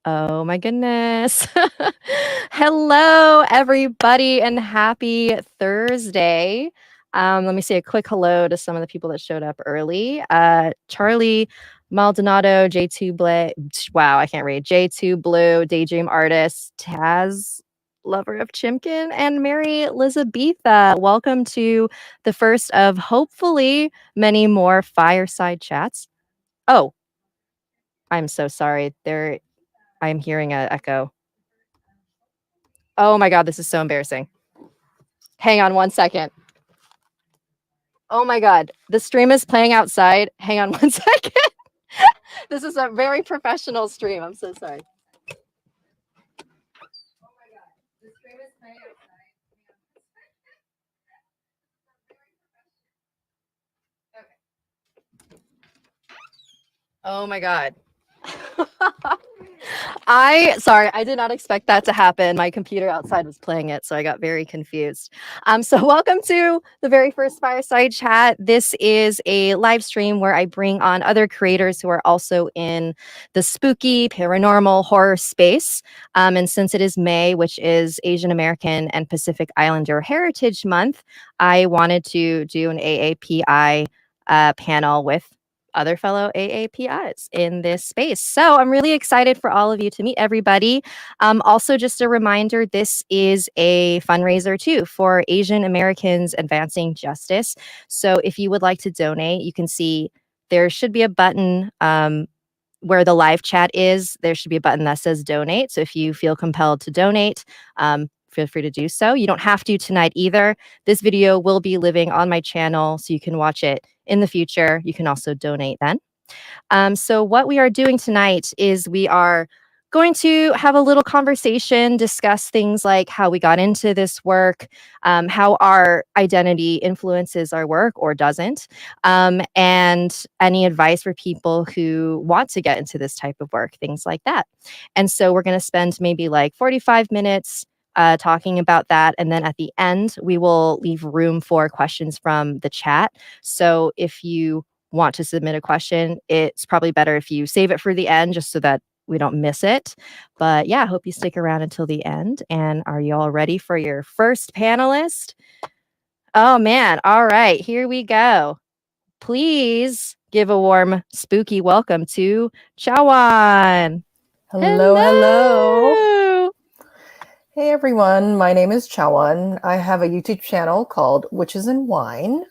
Oh my goodness. Hello, everybody, and happy Thursday. Let me say a quick hello to some of the people that showed up early. Charlie Maldonado, J2 Blay. Wow, I can't read. J2 Blue, Daydream Artist, Taz, Lover of Chimkin, and Mary Elizabetha. Welcome to the first of hopefully many more fireside chats. Oh, I'm so sorry. I'm hearing an echo. Oh my God, this is so embarrassing. Hang on one second. Oh my God, the stream is playing outside. Hang on one second. This is a very professional stream. I'm so sorry. Oh my God, the stream is playing outside. Okay. Oh my God. Sorry, I did not expect that to happen. My computer outside was playing it, so I got very confused. So welcome to the very first Fireside Chat. This is a live stream where I bring on other creators who are also in the spooky, paranormal, horror space. And since it is May, which is Asian American and Pacific Islander Heritage Month, I wanted to do an AAPI panel with other fellow AAPIs in this space. So I'm really excited for all of you to meet everybody. Also, just a reminder, this is a fundraiser too for Asian Americans advancing justice. So if you would like to donate, you can see there should be a button where the live chat is. There should be a button that says donate. So if you feel compelled to donate, feel free to do so. You don't have to tonight either. This video will be living on my channel, so you can watch it in the future. You can also donate then. So what we are doing tonight is we are going to have a little conversation, discuss things like how we got into this work, how our identity influences our work or doesn't, and any advice for people who want to get into this type of work, things like that. And so we're going to spend maybe like 45 minutes talking about that. And then at the end, we will leave room for questions from the chat. So if you want to submit a question, it's probably better if you save it for the end just so that we don't miss it. But yeah, I hope you stick around until the end. And are you all ready for your first panelist? Oh man. All right, here we go. Please give a warm, spooky welcome to Chaweon. Hello. Hey everyone, my name is Chaweon. I have a YouTube channel called Witches and Wine.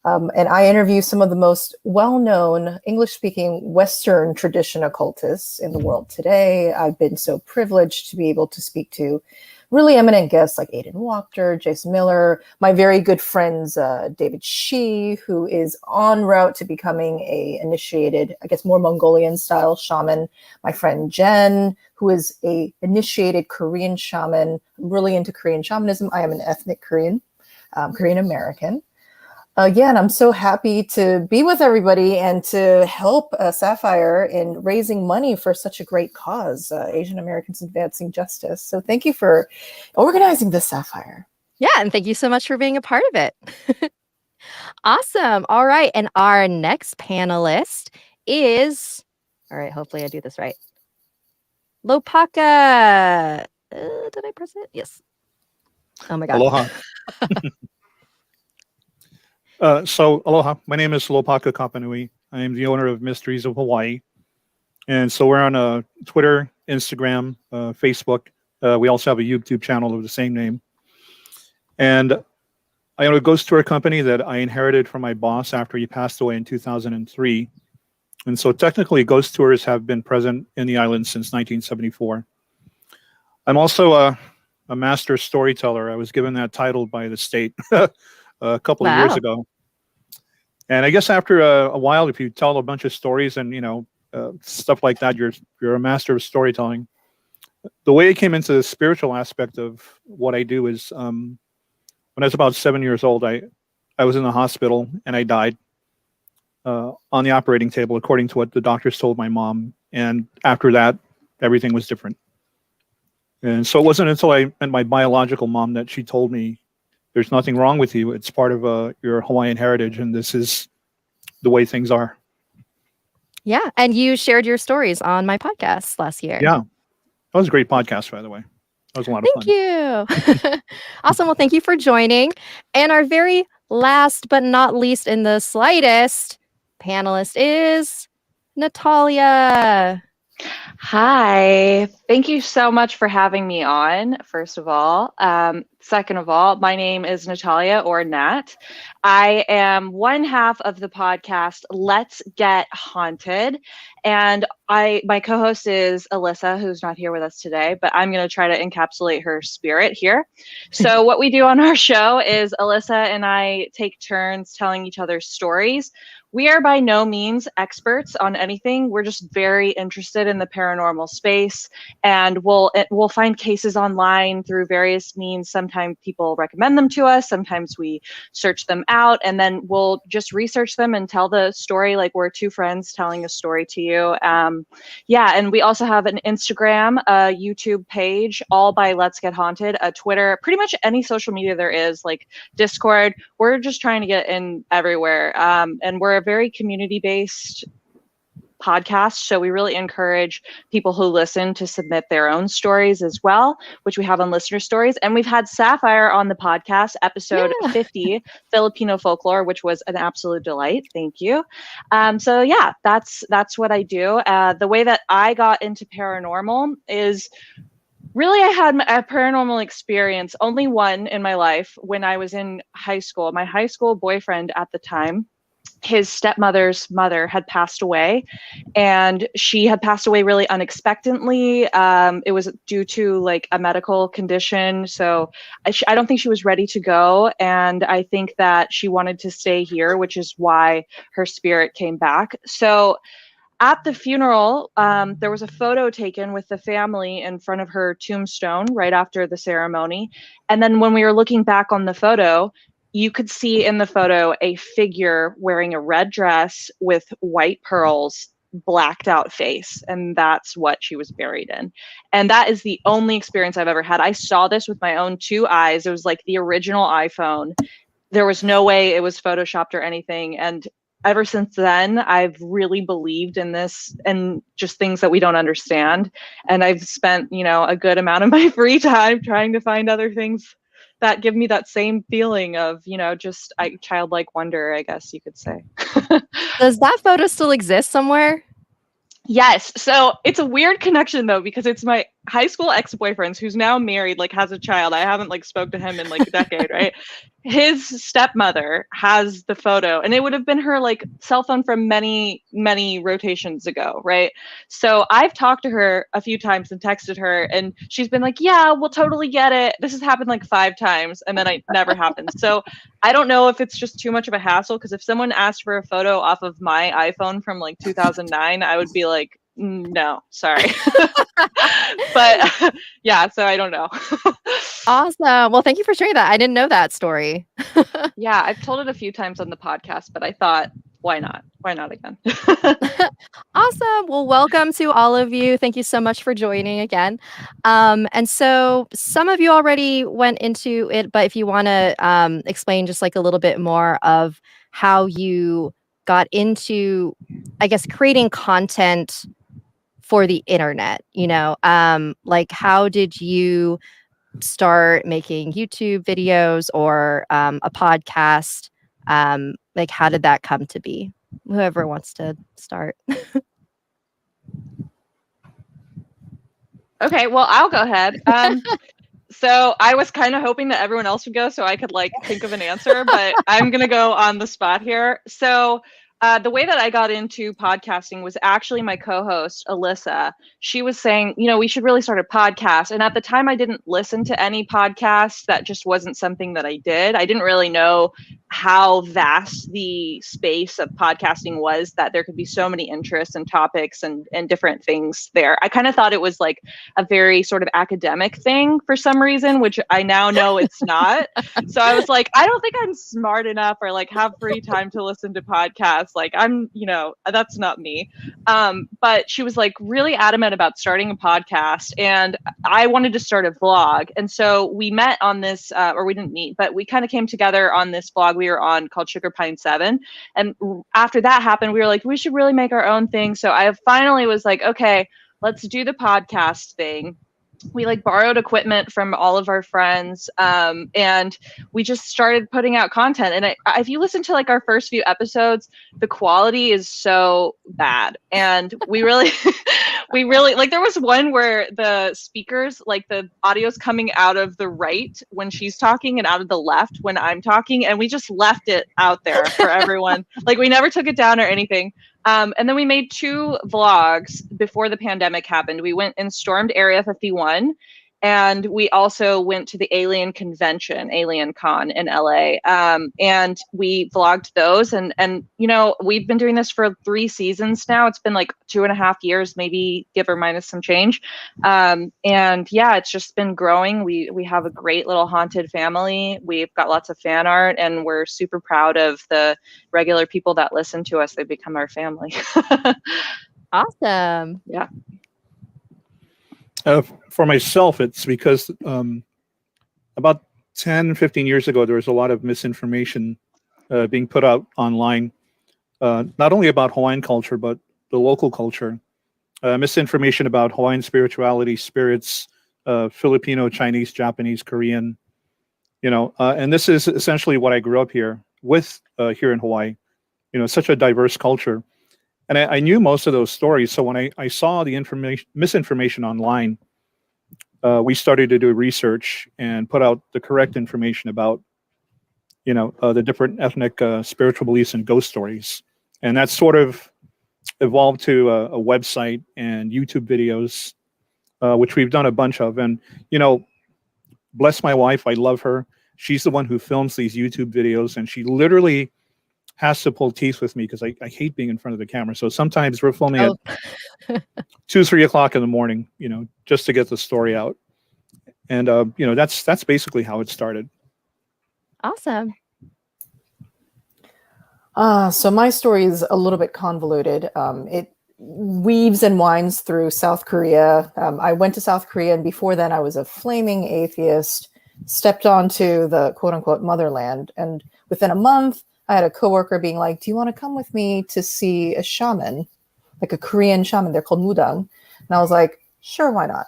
And I interview some of the most well-known English-speaking Western tradition occultists in the world today. I've been so privileged to be able to speak to really eminent guests like Aidan Wachter, Jason Miller, my very good friends, David Shi, who is en route to becoming a initiated, I guess, more Mongolian-style shaman. My friend Jen, who is a initiated Korean shaman, really into Korean shamanism. I am an ethnic Korean, Korean American. And I'm so happy to be with everybody and to help Sapphire in raising money for such a great cause, Asian Americans advancing justice. So thank you for organizing this, Sapphire. Yeah, and thank you so much for being a part of it. Awesome. All right. And our next panelist is, all right, hopefully I do this right. Lopaka. Did I press it? Yes. Oh my God. Aloha. Aloha. My name is Lopaka Kapanui. I am the owner of Mysteries of Hawaii. And so we're on Twitter, Instagram, Facebook. We also have a YouTube channel of the same name. And I own a ghost tour company that I inherited from my boss after he passed away in 2003. And so technically ghost tours have been present in the island since 1974. I'm also a master storyteller. I was given that title by the state a couple of years ago. And I guess after a while, if you tell a bunch of stories and, stuff like that, you're a master of storytelling. The way it came into the spiritual aspect of what I do is when I was about 7 years old, I was in the hospital and I died on the operating table, according to what the doctors told my mom. And after that, everything was different. And so it wasn't until I met my biological mom that she told me, there's nothing wrong with you. It's part of your Hawaiian heritage, and this is the way things are. Yeah, and you shared your stories on my podcast last year. Yeah. That was a great podcast, by the way. That was a lot of fun. Thank you. Awesome. Well, thank you for joining. And our very last but not least in the slightest panelist is Natalia. Hi, thank you so much for having me on, first of all. Second of all, my name is Natalia, or Nat. I am one half of the podcast Let's Get Haunted, and my co-host is Alyssa, who's not here with us today, but I'm going to try to encapsulate her spirit here. So what we do on our show is Alyssa and I take turns telling each other stories. We are by no means experts on anything. We're just very interested in the paranormal space, and we'll find cases online through various means. Sometimes people recommend them to us. Sometimes we search them out, and then we'll just research them and tell the story like we're two friends telling a story to you. Yeah, and we also have an Instagram, a YouTube page, all by Let's Get Haunted, a Twitter, pretty much any social media there is, like Discord. We're just trying to get in everywhere, and we're a very community-based podcast, so we really encourage people who listen to submit their own stories as well, which we have on Listener Stories. And we've had Sapphire on the podcast, episode 50, Filipino folklore, which was an absolute delight. Thank you. So yeah, that's what I do. The way that I got into paranormal is really, I had a paranormal experience, only one in my life, when I was in high school. My high school boyfriend at the time, his stepmother's mother had passed away, and she had passed away really unexpectedly. It was due to like a medical condition. So I don't think she was ready to go. And I think that she wanted to stay here, which is why her spirit came back. So at the funeral, there was a photo taken with the family in front of her tombstone right after the ceremony. And then when we were looking back on the photo, you could see in the photo a figure wearing a red dress with white pearls, blacked out face. And that's what she was buried in. And that is the only experience I've ever had. I saw this with my own two eyes. It was like the original iPhone. There was no way it was photoshopped or anything. And ever since then, I've really believed in this and just things that we don't understand. And I've spent, a good amount of my free time trying to find other things that give me that same feeling of, just childlike wonder, I guess you could say. Does that photo still exist somewhere? Yes. So it's a weird connection though, because it's my high school ex-boyfriend who's now married, like has a child. I haven't spoke to him in a decade, right? His stepmother has the photo, and it would have been her cell phone from many, many rotations ago, right? So I've talked to her a few times and texted her, and she's been like, yeah, we'll totally get it. This has happened 5 times, and then it never happened. So I don't know if it's just too much of a hassle, because if someone asked for a photo off of my iPhone from 2009, I would be like, no, sorry. But yeah, so I don't know. Awesome. Well, thank you for sharing that. I didn't know that story. Yeah, I've told it a few times on the podcast, but I thought, why not? Why not again? Awesome. Well, welcome to all of you. Thank you so much for joining again. And so some of you already went into it, but if you want to explain just a little bit more of how you got into, I guess, creating content for the internet, how did you start making YouTube videos or a podcast? How did that come to be? Whoever wants to start. Okay, well, I'll go ahead. So I was kind of hoping that everyone else would go so I could think of an answer, but I'm going to go on the spot here. So the way that I got into podcasting was actually my co-host, Alyssa. She was saying, we should really start a podcast. And at the time, I didn't listen to any podcasts. That just wasn't something that I did. I didn't really know how vast the space of podcasting was, that there could be so many interests and topics and different things there. I kind of thought it was a very sort of academic thing for some reason, which I now know it's not. So I was like, I don't think I'm smart enough or have free time to listen to podcasts. I'm, that's not me. But she was really adamant about starting a podcast, and I wanted to start a vlog. And so we met on this, or we didn't meet, but we kind of came together on this vlog we were on called Sugar Pine 7. And after that happened, we were like, we should really make our own thing. So I finally was like, okay, let's do the podcast thing. We like borrowed equipment from all of our friends, and we just started putting out content. And if you listen to like our first few episodes, the quality is so bad, and we really we really like, there was one where the speakers, like the audio's coming out of the right when she's talking and out of the left when I'm talking, and we just left it out there for everyone. Like, we never took it down or anything. And then we made 2 vlogs before the pandemic happened. We went and stormed Area 51, and we also went to the Alien Convention, Alien Con in LA. And we vlogged those. And you know, we've been doing this for 3 seasons now. It's been like 2.5 years, maybe give or minus some change. And yeah, it's just been growing. We have a great little haunted family. We've got lots of fan art, and we're super proud of the regular people that listen to us. They become our family. Awesome. Yeah. For myself, it's because about 10, 15 years ago, there was a lot of misinformation being put out online, not only about Hawaiian culture, but the local culture. Misinformation about Hawaiian spirituality, spirits, Filipino, Chinese, Japanese, Korean, you know, and this is essentially what I grew up here with here in Hawaii, you know, such a diverse culture. And I knew most of those stories. So when I saw the misinformation online, we started to do research and put out the correct information about, you know, the different ethnic spiritual beliefs and ghost stories. And that sort of evolved to a website and YouTube videos, which we've done a bunch of. And, you know, bless my wife, I love her. She's the one who films these YouTube videos, and she literally has to pull teeth with me because I hate being in front of the camera. So sometimes we're filming at 2, 3 o'clock in the morning, you know, just to get the story out. And, you know, that's basically how it started. Awesome. So my story is a little bit convoluted. It weaves and winds through South Korea. I went to South Korea, and before then I was a flaming atheist, stepped onto the quote unquote motherland. And within a month, I had a coworker being like, do you want to come with me to see a shaman, like a Korean shaman? They're called mudang. And I was like, sure, why not?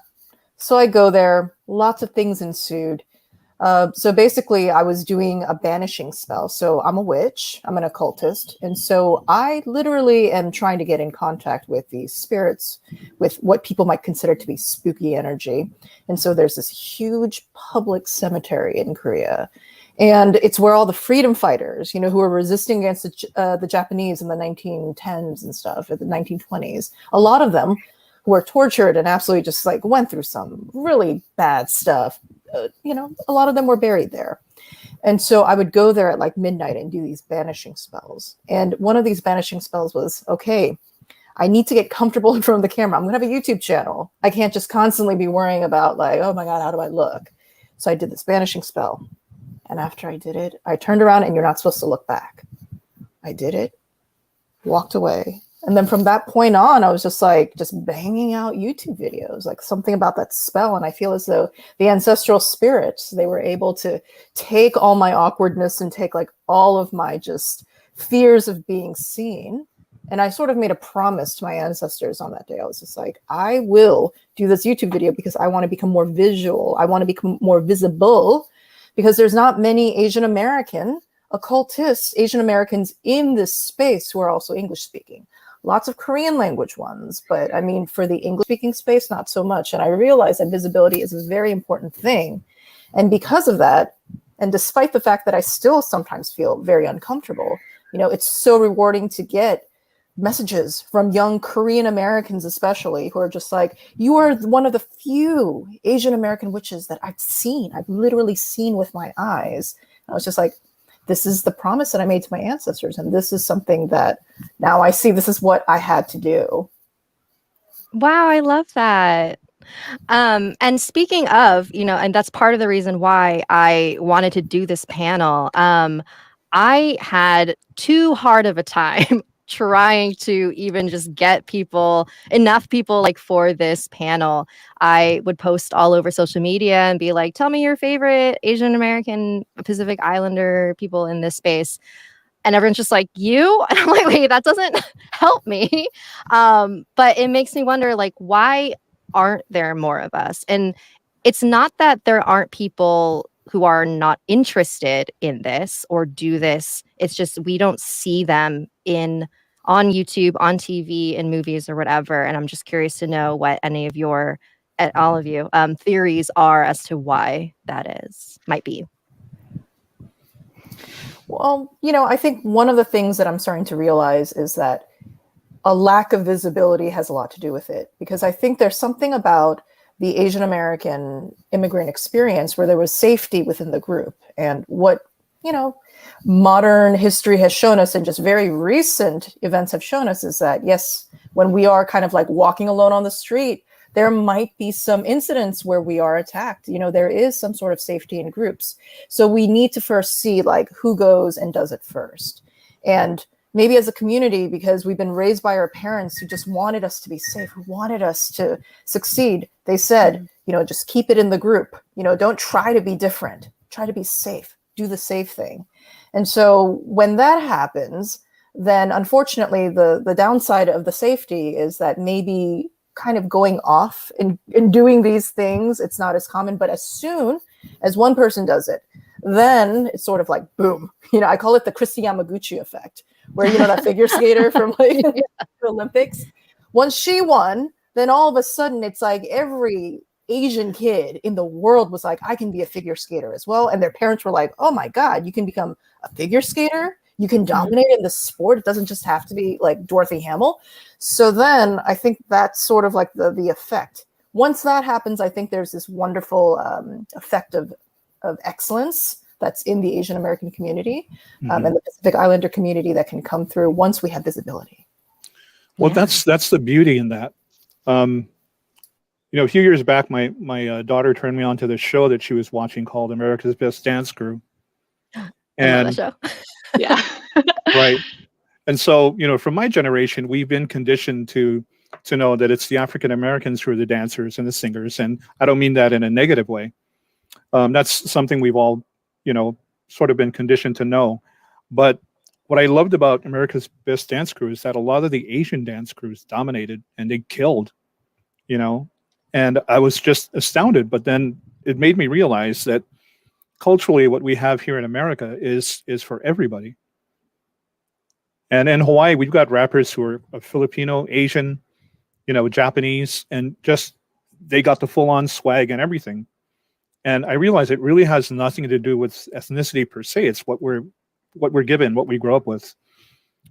So I go there. Lots of things ensued. So basically, I was doing a banishing spell. So I'm a witch. I'm an occultist. And so I literally am trying to get in contact with these spirits, with what people might consider to be spooky energy. And so there's this huge public cemetery in Korea. And it's where all the freedom fighters, you know, who were resisting against the Japanese in the 1910s and stuff, at the 1920s, a lot of them who were tortured and absolutely just like went through some really bad stuff. You know, a lot of them were buried there. And so I would go there at like midnight and do these banishing spells. And one of these banishing spells was, okay, I need to get comfortable in front of the camera. I'm going to have a YouTube channel. I can't just constantly be worrying about like, oh my God, how do I look? So I did this banishing spell. And after I did it, I turned around, and you're not supposed to look back. I did it, walked away. And then from that point on, I was just like, just banging out YouTube videos, like something about that spell. And I feel as though the ancestral spirits, they were able to take all my awkwardness and take like all of my just fears of being seen. And I sort of made a promise to my ancestors on that day. I was just like, I will do this YouTube video because I want to become more visual. I want to become more visible, because there's not many Asian American occultists, Asian Americans in this space who are also English speaking. Lots of Korean language ones, but I mean, for the English speaking space, not so much. And I realized that visibility is a very important thing. And because of that, and despite the fact that I still sometimes feel very uncomfortable, you know, it's so rewarding to get messages from young Korean Americans, especially, who are just like, you are one of the few Asian American witches that I've literally seen with my eyes. And I was just like, this is the promise that I made to my ancestors. And this is something that now I see this is what I had to do. Wow, I love that. And speaking of, you know, and that's part of the reason why I wanted to do this panel. I had too hard of a time trying to even just get enough people like for this panel. I would post all over social media and be like, tell me your favorite Asian American Pacific Islander people in this space. and everyone's just like, you? And I'm like, wait, that doesn't help me. But it makes me wonder, like, why aren't there more of us? And it's not that there aren't people who are not interested in this or do this. It's just we don't see them on YouTube, on TV, in movies or whatever. And I'm just curious to know what any of your, all of you, theories are as to why that might be. Well, I think one of the things that I'm starting to realize is that a lack of visibility has a lot to do with it, because I think there's something about the Asian American immigrant experience where there was safety within the group. And what, modern history has shown us, and just very recent events have shown us, is that, yes, when we are kind of like walking alone on the street, there might be some incidents where we are attacked. There is some sort of safety in groups. So we need to first see like who goes and does it first. And maybe as a community, because we've been raised by our parents who just wanted us to be safe, who wanted us to succeed, they said, just keep it in the group. Don't try to be different. Try to be safe. Do the safe thing. And so when that happens, then unfortunately, the downside of the safety is that maybe kind of going off and doing these things, it's not as common. But as soon as one person does it, then it's sort of like, boom. I call it the Christy Yamaguchi effect, where, that figure skater from like the Olympics. Once she won, then all of a sudden it's like every Asian kid in the world was like, I can be a figure skater as well. And their parents were like, oh my God, you can become a figure skater? You can dominate in the sport. It doesn't just have to be like Dorothy Hamill. So then I think that's sort of like the effect. Once that happens, I think there's this wonderful effect of excellence that's in the Asian American community and the Pacific Islander community that can come through once we have visibility. Well, that's the beauty in that. A few years back, my daughter turned me on to this show that she was watching called America's Best Dance Crew. And I love that show. Yeah. Right. And so, from my generation, we've been conditioned to know that it's the African Americans who are the dancers and the singers. And I don't mean that in a negative way. That's something we've all, sort of been conditioned to know. But what I loved about America's Best Dance Crew is that a lot of the Asian dance crews dominated and they killed, and I was just astounded. But then it made me realize that culturally what we have here in America is for everybody. And in Hawaii, we've got rappers who are Filipino, Asian, Japanese, and just they got the full-on swag and everything. And I realize it really has nothing to do with ethnicity per se. It's what we're given, what we grow up with.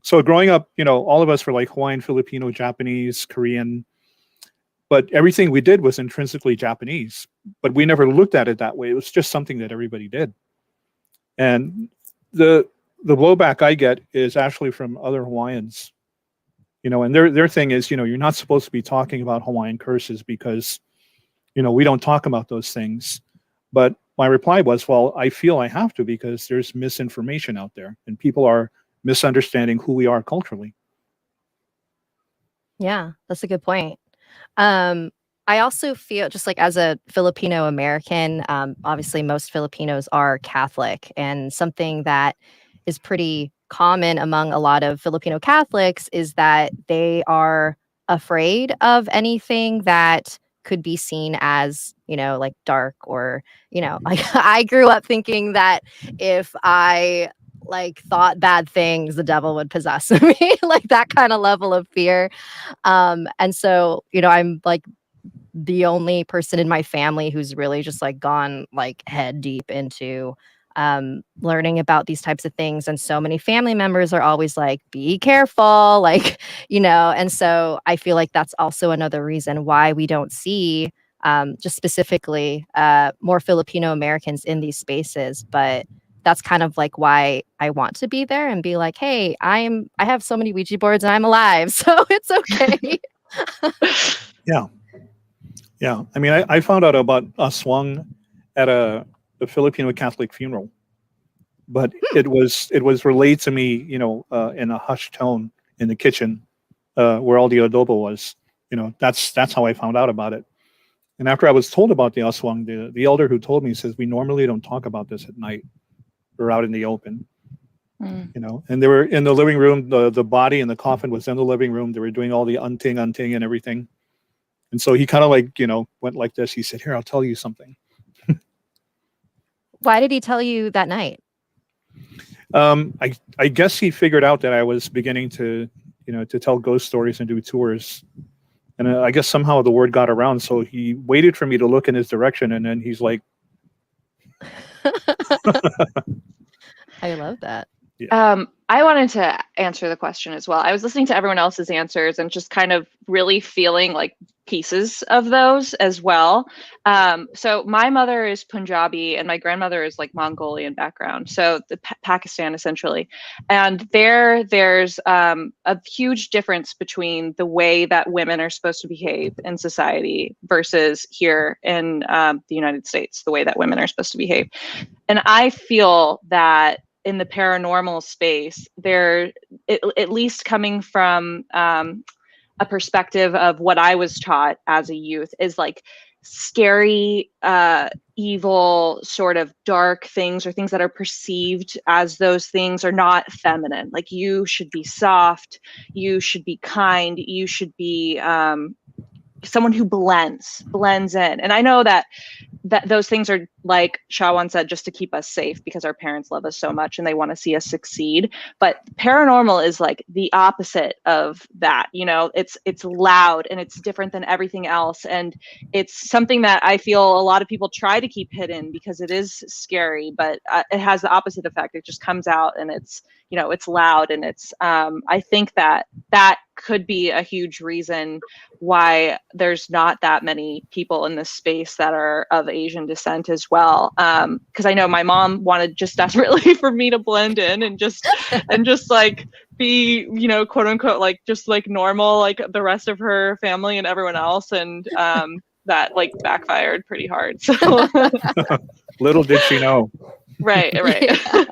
So growing up, all of us were like Hawaiian, Filipino, Japanese, Korean, but everything we did was intrinsically Japanese. But we never looked at it that way. It was just something that everybody did. And the blowback I get is actually from other Hawaiians, and their thing is, you're not supposed to be talking about Hawaiian curses because, we don't talk about those things. But my reply was, well, I feel I have to because there's misinformation out there and people are misunderstanding who we are culturally. Yeah, that's a good point. I also feel, just like as a Filipino American, obviously most Filipinos are Catholic, and something that is pretty common among a lot of Filipino Catholics is that they are afraid of anything that could be seen as, like dark or, like I grew up thinking that if I like thought bad things, the devil would possess me, like that kind of level of fear. And so, I'm like the only person in my family who's really just like gone like head deep into learning about these types of things. And so many family members are always like, be careful, like, and so I feel like that's also another reason why we don't see just specifically more Filipino Americans in these spaces. But that's kind of like why I want to be there and be like, hey, I have so many Ouija boards and I'm alive, so it's okay. Yeah. I mean, I found out about Aswang at a Filipino Catholic funeral, but it was relayed to me, in a hushed tone in the kitchen where all the adobo was. That's how I found out about it. And after I was told about the Aswang, the elder who told me says, we normally don't talk about this at night or out in the open. Mm. you know. And they were in the living room. The body and the coffin was in the living room. They were doing all the unting and everything. And so he kind of like, you know, went like this. He said, "Here, I'll tell you something." Why did he tell you that night? I guess he figured out that I was beginning to, you know, to tell ghost stories and do tours. And I guess somehow the word got around. So he waited for me to look in his direction. And then he's like, I love that. I wanted to answer the question as well. I was listening to everyone else's answers and just kind of really feeling like pieces of those as well. So my mother is Punjabi and my grandmother is like Mongolian background, so Pakistan essentially. And there's a huge difference between the way that women are supposed to behave in society versus here in the United States, the way that women are supposed to behave. And I feel that in the paranormal space, there, at least coming from a perspective of what I was taught as a youth, is like scary, evil, sort of dark things, or things that are perceived as those things, are not feminine. Like, you should be soft, you should be kind, you should be someone who blends in. And I know that those things are, like Chaweon said, just to keep us safe because our parents love us so much and they want to see us succeed. But paranormal is like the opposite of that. You know, it's loud and it's different than everything else. And it's something that I feel a lot of people try to keep hidden because it is scary, but it has the opposite effect. It just comes out and it's, you know, it's loud. And it's, I think that could be a huge reason why there's not that many people in this space that are of Asian descent as well. Because I know my mom wanted just desperately for me to blend in and just like be, you know, quote unquote, like just like normal, like the rest of her family and everyone else. And that like backfired pretty hard. So little did she know. Right. Yeah.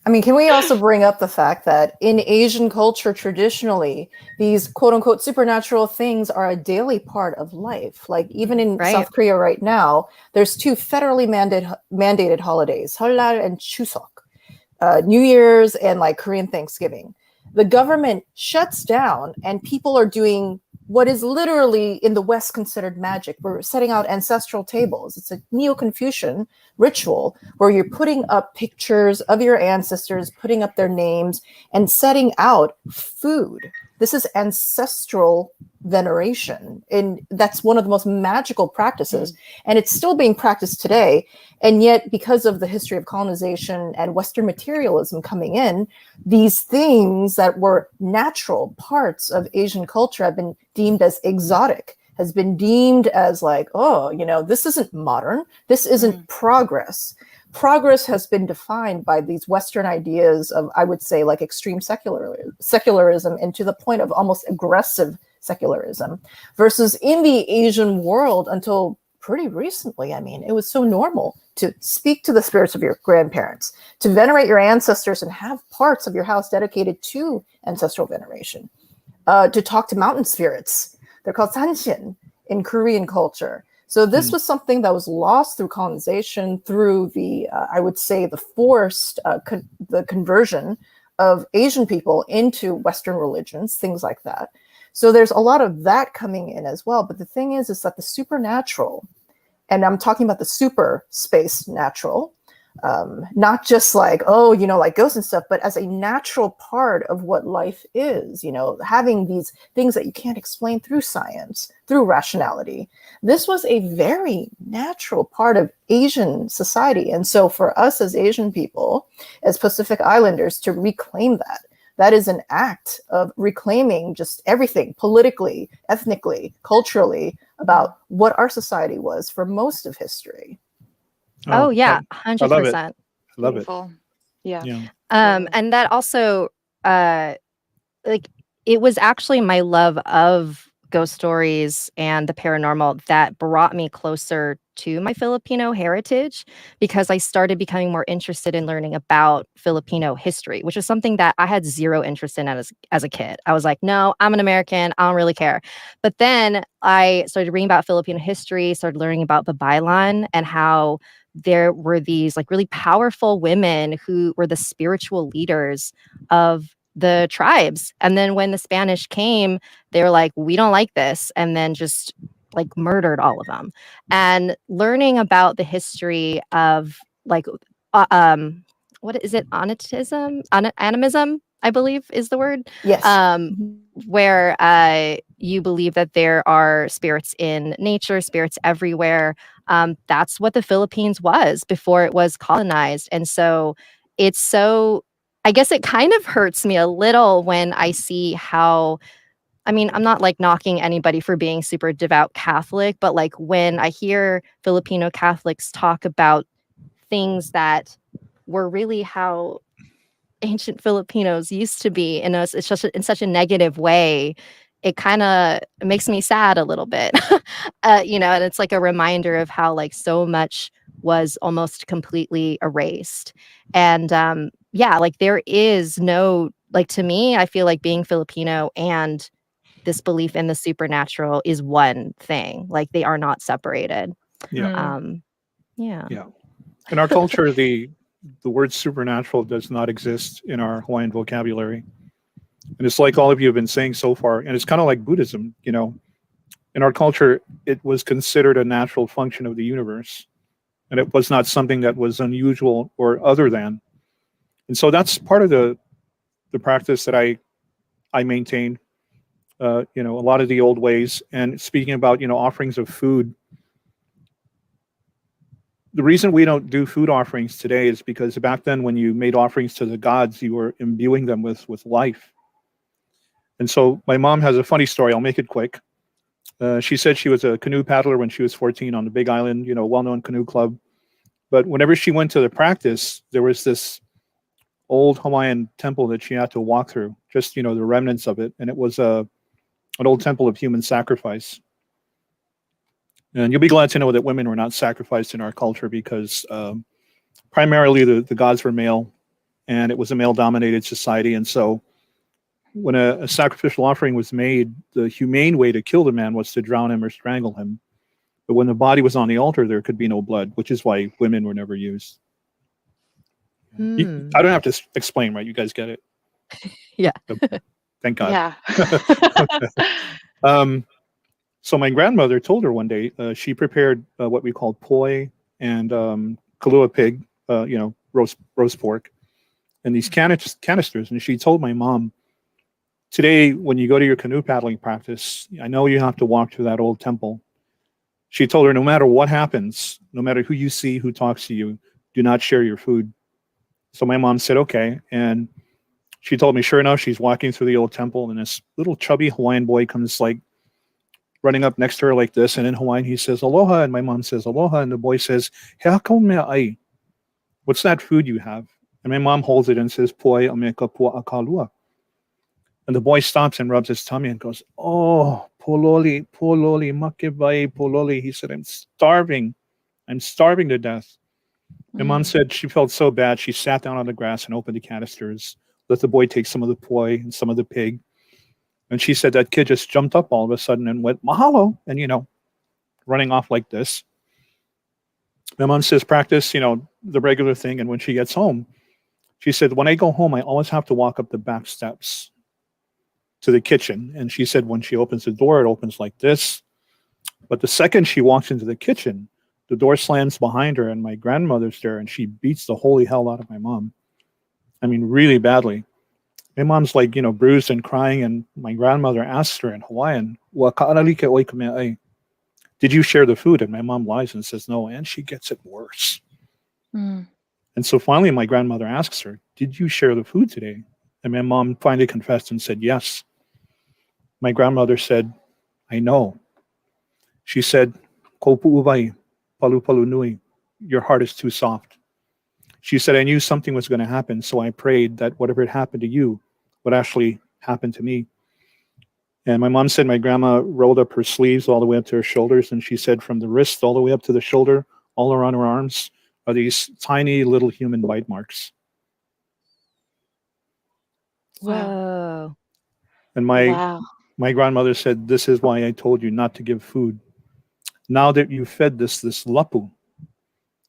I mean, can we also bring up the fact that in Asian culture, traditionally, these quote unquote supernatural things are a daily part of life. Like, even in South Korea right now, there's two federally mandated holidays, Seollal and Chuseok, New Year's and like Korean Thanksgiving. The government shuts down and people are doing what is literally in the West considered magic. We're setting out ancestral tables. It's a Neo-Confucian ritual where you're putting up pictures of your ancestors, putting up their names, and setting out food. This is ancestral veneration. And that's one of the most magical practices. And it's still being practiced today. And yet, because of the history of colonization and Western materialism coming in, these things that were natural parts of Asian culture have been deemed as exotic, has been deemed as like, oh, you know, this isn't modern. This isn't progress. Progress has been defined by these Western ideas of, I would say, like extreme secularism, and to the point of almost aggressive secularism, versus in the Asian world until pretty recently, I mean, it was so normal to speak to the spirits of your grandparents, to venerate your ancestors and have parts of your house dedicated to ancestral veneration, to talk to mountain spirits. They're called sanshin in Korean culture. So this was something that was lost through colonization, through the, I would say, the forced the conversion of Asian people into Western religions, things like that. So there's a lot of that coming in as well. But the thing is that the supernatural, and I'm talking about the super space natural, not just like, oh, you know, like ghosts and stuff, but as a natural part of what life is, you know, having these things that you can't explain through science, through rationality. This was a very natural part of Asian society. And so for us as Asian people, as Pacific Islanders, to reclaim that, that is an act of reclaiming just everything politically, ethnically, culturally about what our society was for most of history. Oh yeah, I love it. 100%. I love it. Beautiful. Yeah. And that also, like, it was actually my love of ghost stories and the paranormal that brought me closer to my Filipino heritage, because I started becoming more interested in learning about Filipino history, which is something that I had zero interest in as a kid. I was like, no, I'm an American, I don't really care. But then I started reading about Filipino history, started learning about the Bailan and how there were these like really powerful women who were the spiritual leaders of the tribes. And then when the Spanish came, they were like, we don't like this, and then just like murdered all of them. And learning about the history of like uh, um what is it, onitism, animism, I believe is the word. Yes. Where you believe that there are spirits in nature, spirits everywhere. That's what the Philippines was before it was colonized. And so it's so, I guess it kind of hurts me a little when I see how, I mean, I'm not like knocking anybody for being super devout Catholic, but like when I hear Filipino Catholics talk about things that were really how ancient Filipinos used to be, and it's just in such a negative way, it kind of makes me sad a little bit. And it's like a reminder of how like so much was almost completely erased. And like there is no, like, to me, I feel like being Filipino and this belief in the supernatural is one thing. Like they are not separated. Yeah. Yeah. In our culture, the word supernatural does not exist in our Hawaiian vocabulary. And it's like all of you have been saying so far, and it's kind of like Buddhism, In our culture, it was considered a natural function of the universe, and it was not something that was unusual or other than. And so that's part of the practice that I maintain, a lot of the old ways. And speaking about, offerings of food, the reason we don't do food offerings today is because back then when you made offerings to the gods, you were imbuing them with life. And so my mom has a funny story. I'll make it quick. She said she was a canoe paddler when she was 14 on the Big Island, well-known canoe club. But whenever she went to the practice, there was this old Hawaiian temple that she had to walk through, just, the remnants of it. And it was an old temple of human sacrifice. And you'll be glad to know that women were not sacrificed in our culture because primarily the gods were male, and it was a male-dominated society. And so when a sacrificial offering was made, the humane way to kill the man was to drown him or strangle him. But when the body was on the altar, there could be no blood, which is why women were never used. I don't have to explain, right? You guys get it? Yeah. Thank God. Yeah. So my grandmother told her one day she prepared what we call poi and kalua pig, roast pork, and these canisters. And she told my mom, today, when you go to your canoe paddling practice, I know you have to walk through that old temple. She told her, no matter what happens, no matter who you see, who talks to you, do not share your food. So my mom said, okay. And she told me, sure enough, she's walking through the old temple, and this little chubby Hawaiian boy comes like running up next to her like this. And in Hawaiian, he says, aloha. And my mom says, aloha. And the boy says, he ako mea ai? What's that food you have? And my mom holds it and says, poi ameka pua akalua. And the boy stops and rubs his tummy and goes, oh, pololi, makevai, pololi. He said, I'm starving to death. My mom said she felt so bad. She sat down on the grass and opened the canisters, let the boy take some of the poi and some of the pig. And she said that kid just jumped up all of a sudden and went, mahalo, and, running off like this. My mom says, practice, the regular thing. And when she gets home, she said, when I go home, I always have to walk up the back steps to the kitchen. And she said, when she opens the door, it opens like this. But the second she walks into the kitchen, the door slams behind her, and my grandmother's there, and she beats the holy hell out of my mom. I mean, really badly. My mom's like, bruised and crying, and my grandmother asks her in Hawaiian, did you share the food? And my mom lies and says no, and she gets it worse. And so finally my grandmother asks her, did you share the food today? And my mom finally confessed and said yes. My grandmother said, I know. She said, Kopu uvai, palu palu nui, your heart is too soft. She said, I knew something was going to happen, so I prayed that whatever had happened to you would actually happen to me. And my mom said my grandma rolled up her sleeves all the way up to her shoulders, and she said from the wrist all the way up to the shoulder, all around her arms, are these tiny little human bite marks. Whoa. And my grandmother said, this is why I told you not to give food. Now that you fed this lapu,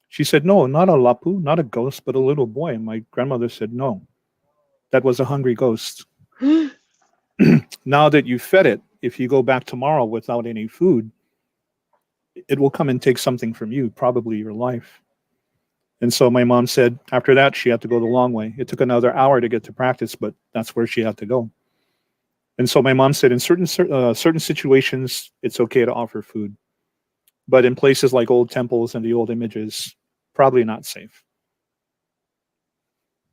She said, no, not a lapu, not a ghost, but a little boy. And my grandmother said, no, that was a hungry ghost. Now that you fed it, if you go back tomorrow without any food, it will come and take something from you, probably your life. And so my mom said after that, she had to go the long way. It took another hour to get to practice, but that's where she had to go. And so my mom said in certain situations, it's okay to offer food. But in places like old temples and the old images, probably not safe.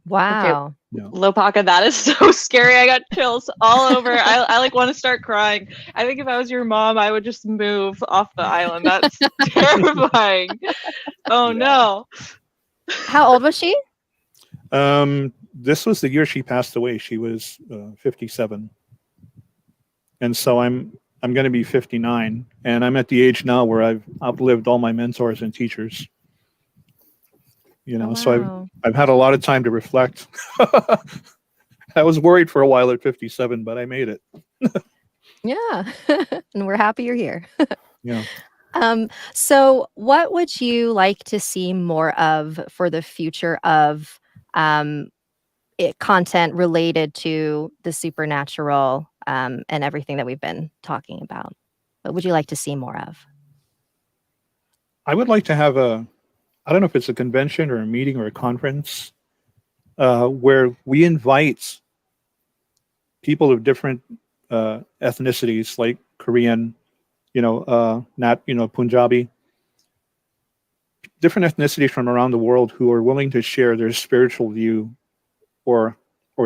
Wow. Yeah. Lopaka, that is so scary. I got chills all over. I like want to start crying. I think if I was your mom, I would just move off the island. That's terrifying. Oh no. How old was she? This was the year she passed away. She was 57. And so I'm going to be 59, and I'm at the age now where I've outlived all my mentors and teachers. You know, Oh, so wow. I've had a lot of time to reflect. I was worried for a while at 57, but I made it. Yeah. And we're happy you're here. Yeah. So what would you like to see more of for the future of content related to the supernatural and everything that we've been talking about? What would you like to see more of? I would like to have I don't know if it's a convention or a meeting or a conference where we invite people of different ethnicities, like Korean, Punjabi, different ethnicities from around the world who are willing to share their spiritual view or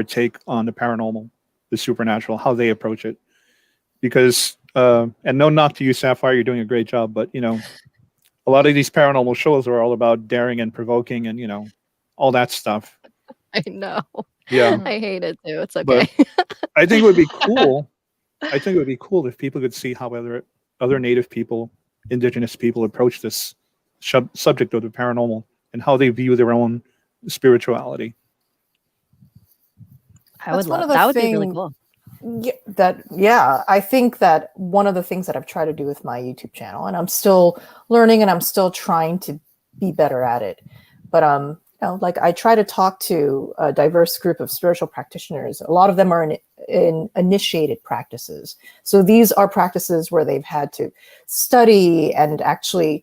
take on the paranormal, the supernatural, how they approach it. Because, and no knock to you, Sapphire, you're doing a great job, but, a lot of these paranormal shows are all about daring and provoking and, all that stuff. I know. Yeah. I hate it too. It's okay. But I think it would be cool. I think it would be cool if people could see how other Native people, indigenous people approach this subject of the paranormal and how they view their own spirituality. I would love that. Would be really cool. Yeah, I think that one of the things that I've tried to do with my YouTube channel, and I'm still learning and I'm still trying to be better at it, but like I try to talk to a diverse group of spiritual practitioners. A lot of them are in initiated practices. So these are practices where they've had to study and actually,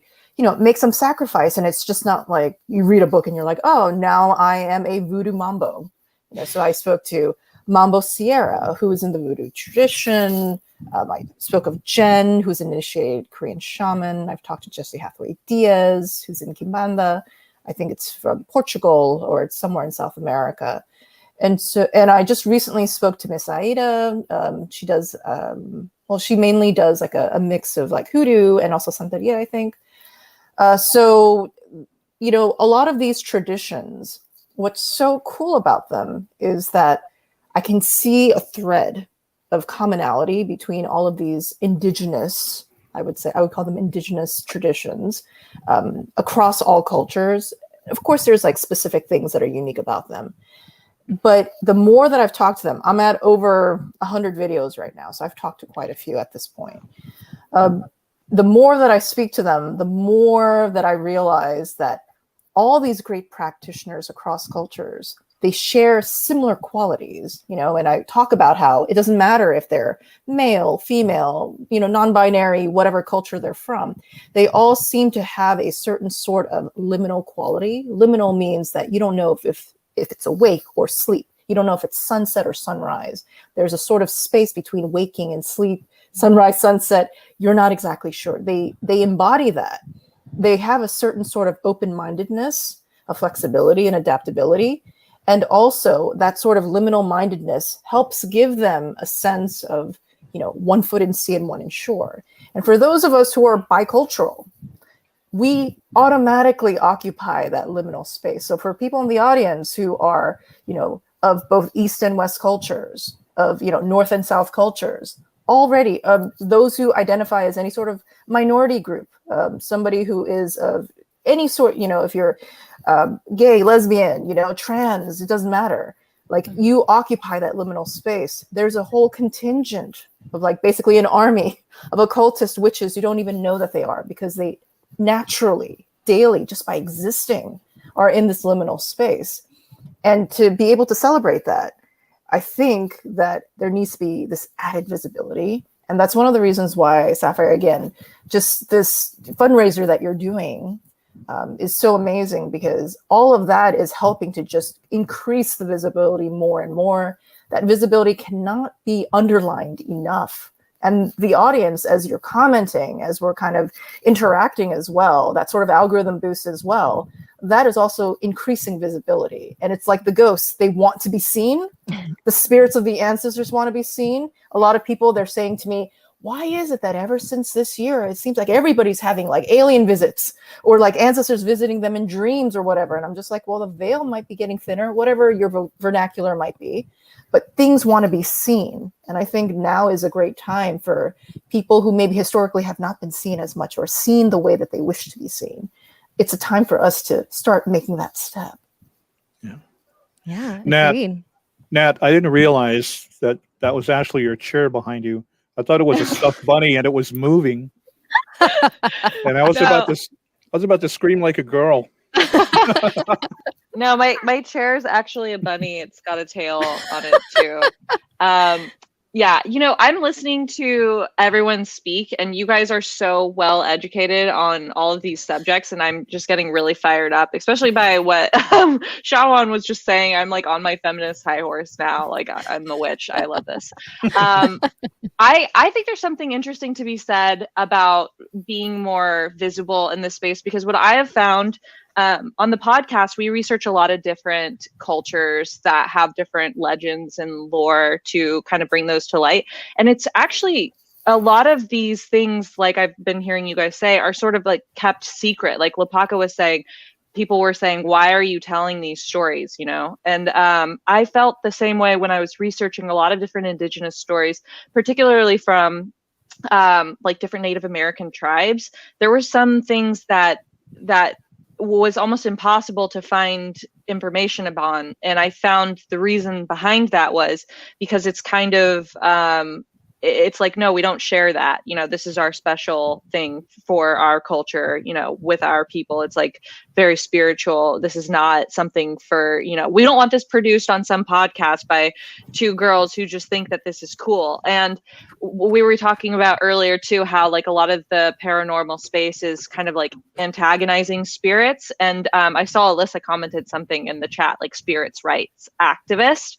make some sacrifice. And it's just not like you read a book and you're like, oh, now I am a voodoo mambo. So I spoke to Mambo Sierra, who is in the voodoo tradition. I spoke of Jen, who's an initiated Korean shaman. I've talked to Jesse Hathaway Diaz, who's in Kimbanda. I think it's from Portugal or it's somewhere in South America. And I just recently spoke to Miss Aida. She does, she mainly does like a mix of like hoodoo and also Santeria, I think. So, a lot of these traditions, what's so cool about them is that I can see a thread of commonality between all of these indigenous, I would call them indigenous traditions across all cultures. Of course, there's like specific things that are unique about them. But the more that I've talked to them, I'm at over 100 videos right now. So I've talked to quite a few at this point. The more that I speak to them, the more that I realize that all these great practitioners across cultures, they share similar qualities, and I talk about how it doesn't matter if they're male, female, non-binary, whatever culture they're from. They all seem to have a certain sort of liminal quality. Liminal means that you don't know if it's awake or sleep. You don't know if it's sunset or sunrise. There's a sort of space between waking and sleep, sunrise, sunset. You're not exactly sure. They embody that. They have a certain sort of open-mindedness, a flexibility and adaptability. And also that sort of liminal mindedness helps give them a sense of, one foot in sea and one in shore. And for those of us who are bicultural, we automatically occupy that liminal space. So for people in the audience who are, of both East and West cultures, of, North and South cultures, already those who identify as any sort of minority group, somebody who is of any sort, if you're gay, lesbian, trans, it doesn't matter. Like you occupy that liminal space. There's a whole contingent of like basically an army of occultist witches who don't even know that they are because they naturally daily just by existing are in this liminal space. And to be able to celebrate that, I think that there needs to be this added visibility. And that's one of the reasons why Sapphire, again, just this fundraiser that you're doing is so amazing, because all of that is helping to just increase the visibility more and more. That visibility cannot be underlined enough. And the audience, as you're commenting, as we're kind of interacting as well, that sort of algorithm boost as well, that is also increasing visibility. And it's like the ghosts, they want to be seen. The spirits of the ancestors want to be seen. A lot of people, they're saying to me, why is it that ever since this year, it seems like everybody's having like alien visits or like ancestors visiting them in dreams or whatever? And I'm just like, well, the veil might be getting thinner, whatever your vernacular might be, but things want to be seen. And I think now is a great time for people who maybe historically have not been seen as much or seen the way that they wish to be seen. It's a time for us to start making that step. Yeah, Nat, agreed. Nat, I didn't realize that that was actually your chair behind you. I thought it was a stuffed bunny and it was moving. And I was about to scream like a girl. No, my chair is actually a bunny. It's got a tail on it too. Yeah, I'm listening to everyone speak, and you guys are so well educated on all of these subjects, and I'm just getting really fired up, especially by what Chaweon was just saying. I'm like on my feminist high horse now. Like I'm the witch. I love this. I think there's something interesting to be said about being more visible in this space, because what I have found on the podcast, we research a lot of different cultures that have different legends and lore to kind of bring those to light. And it's actually a lot of these things, like I've been hearing you guys say, are sort of like kept secret. Like Lopaka was saying, people were saying, why are you telling these stories, And I felt the same way when I was researching a lot of different indigenous stories, particularly from like different Native American tribes. There were some things that was almost impossible to find information upon. And I found the reason behind that was because it's kind of, it's like, no, we don't share that. This is our special thing for our culture, with our people. It's like very spiritual. This is not something for, we don't want this produced on some podcast by two girls who just think that this is cool. And we were talking about earlier too, how like a lot of the paranormal space is kind of like antagonizing spirits. And I saw Alyssa commented something in the chat, like spirits rights activist.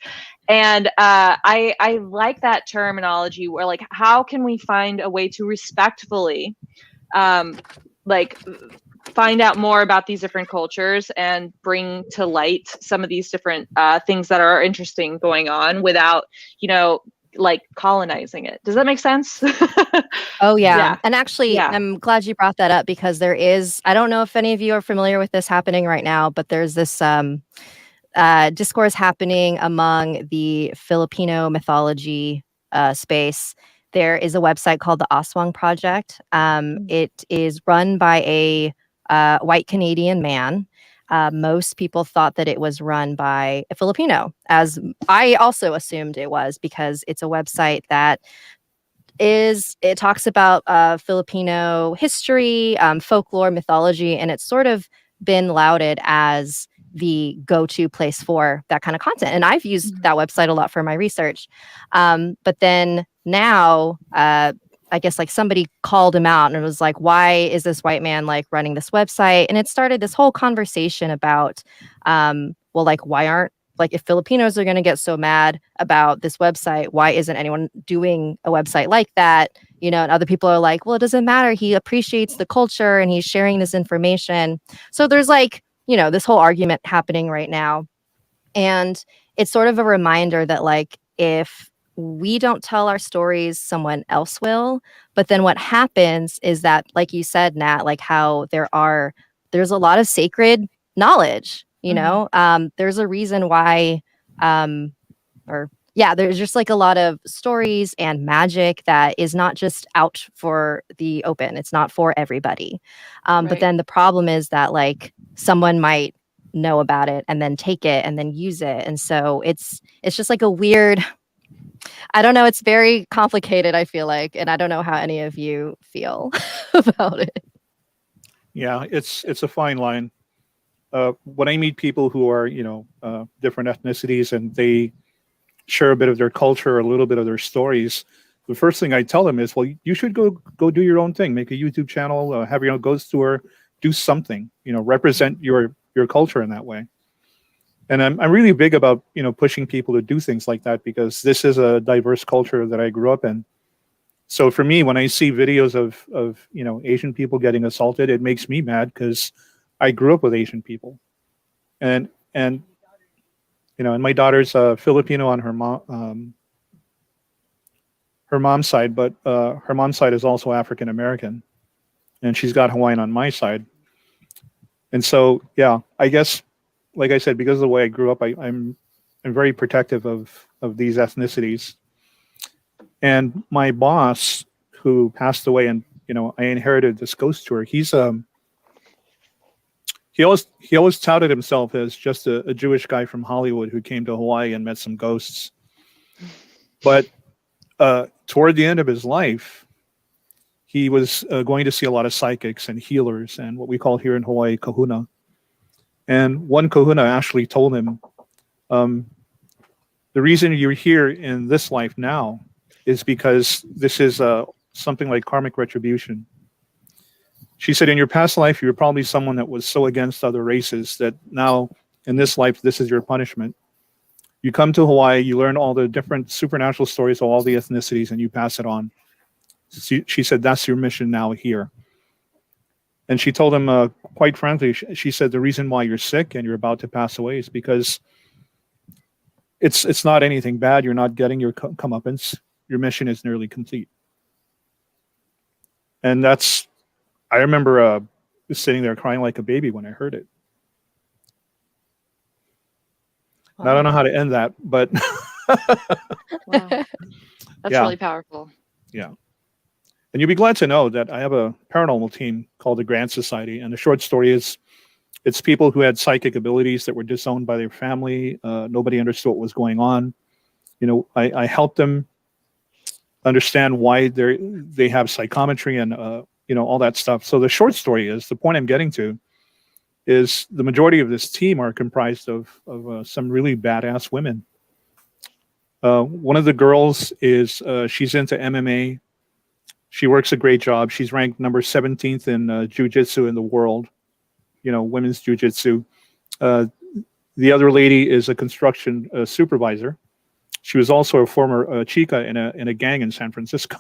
And I like that terminology, where like, how can we find a way to respectfully like find out more about these different cultures and bring to light some of these different things that are interesting going on without, like colonizing it. Does that make sense? Oh, yeah. Yeah. And actually, Yeah. I'm glad you brought that up, because there is, I don't know if any of you are familiar with this happening right now, but there's this discourse happening among the Filipino mythology space. There is a website called the Aswang Project. It is run by a white Canadian man. Most people thought that it was run by a Filipino, as I also assumed it was, because it's a website that it talks about Filipino history, folklore, mythology, and it's sort of been lauded as the go-to place for that kind of content. And I've used that website a lot for my research. But then now, I guess like somebody called him out and it was like, why is this white man like running this website? And it started this whole conversation about, well, like, why aren't, like, if Filipinos are going to get so mad about this website, why isn't anyone doing a website like that? And other people are like, well, it doesn't matter. He appreciates the culture and he's sharing this information. So there's like, this whole argument happening right now. And it's sort of a reminder that like, if we don't tell our stories, someone else will. But then what happens is that, like you said, Nat, like how there's a lot of sacred knowledge, there's a reason why, there's just like a lot of stories and magic that is not just out for the open. It's not for everybody. Right. But then the problem is that like someone might know about it and then take it and then use it. And so it's just like a weird, I don't know. It's very complicated, I feel like, and I don't know how any of you feel about it. Yeah, it's a fine line. When I meet people who are, different ethnicities and they share a bit of their culture, a little bit of their stories, the first thing I tell them is, well, you should go do your own thing, make a YouTube channel, have your own ghost tour, do something, represent your culture in that way. And I'm really big about pushing people to do things like that because this is a diverse culture that I grew up in. So for me, when I see videos of Asian people getting assaulted, it makes me mad because I grew up with Asian people, and and my daughter's Filipino on her mom's side, but her mom's side is also African American, and she's got Hawaiian on my side. And so, yeah, I guess, like I said, because of the way I grew up, I'm very protective of these ethnicities. And my boss, who passed away, and I inherited this ghost tour. He always touted himself as just a Jewish guy from Hollywood who came to Hawaii and met some ghosts. But toward the end of his life, he was going to see a lot of psychics and healers and what we call here in Hawaii kahuna. And one kahuna actually told him, the reason you're here in this life now is because this is something like karmic retribution. She said, in your past life, you were probably someone that was so against other races that now in this life, this is your punishment. You come to Hawaii, you learn all the different supernatural stories of all the ethnicities, and you pass it on. She said, that's your mission now here. And she told him, quite frankly, she said, the reason why you're sick and you're about to pass away is because it's not anything bad. You're not getting your comeuppance. Your mission is nearly complete. And I remember just sitting there crying like a baby when I heard it. Wow. I don't know how to end that, but Wow. That's really powerful. Yeah. And you'll be glad to know that I have a paranormal team called the Grand Society. And the short story is, it's people who had psychic abilities that were disowned by their family. Nobody understood what was going on. I helped them understand why they have psychometry and all that stuff. So the short story is, the point I'm getting to is, the majority of this team are comprised of some really badass women. One of the girls is she's into MMA. She works a great job. She's ranked number 17th in jiu-jitsu in the world, women's jiu-jitsu. The other lady is a construction supervisor. She was also a former chica in a gang in San Francisco.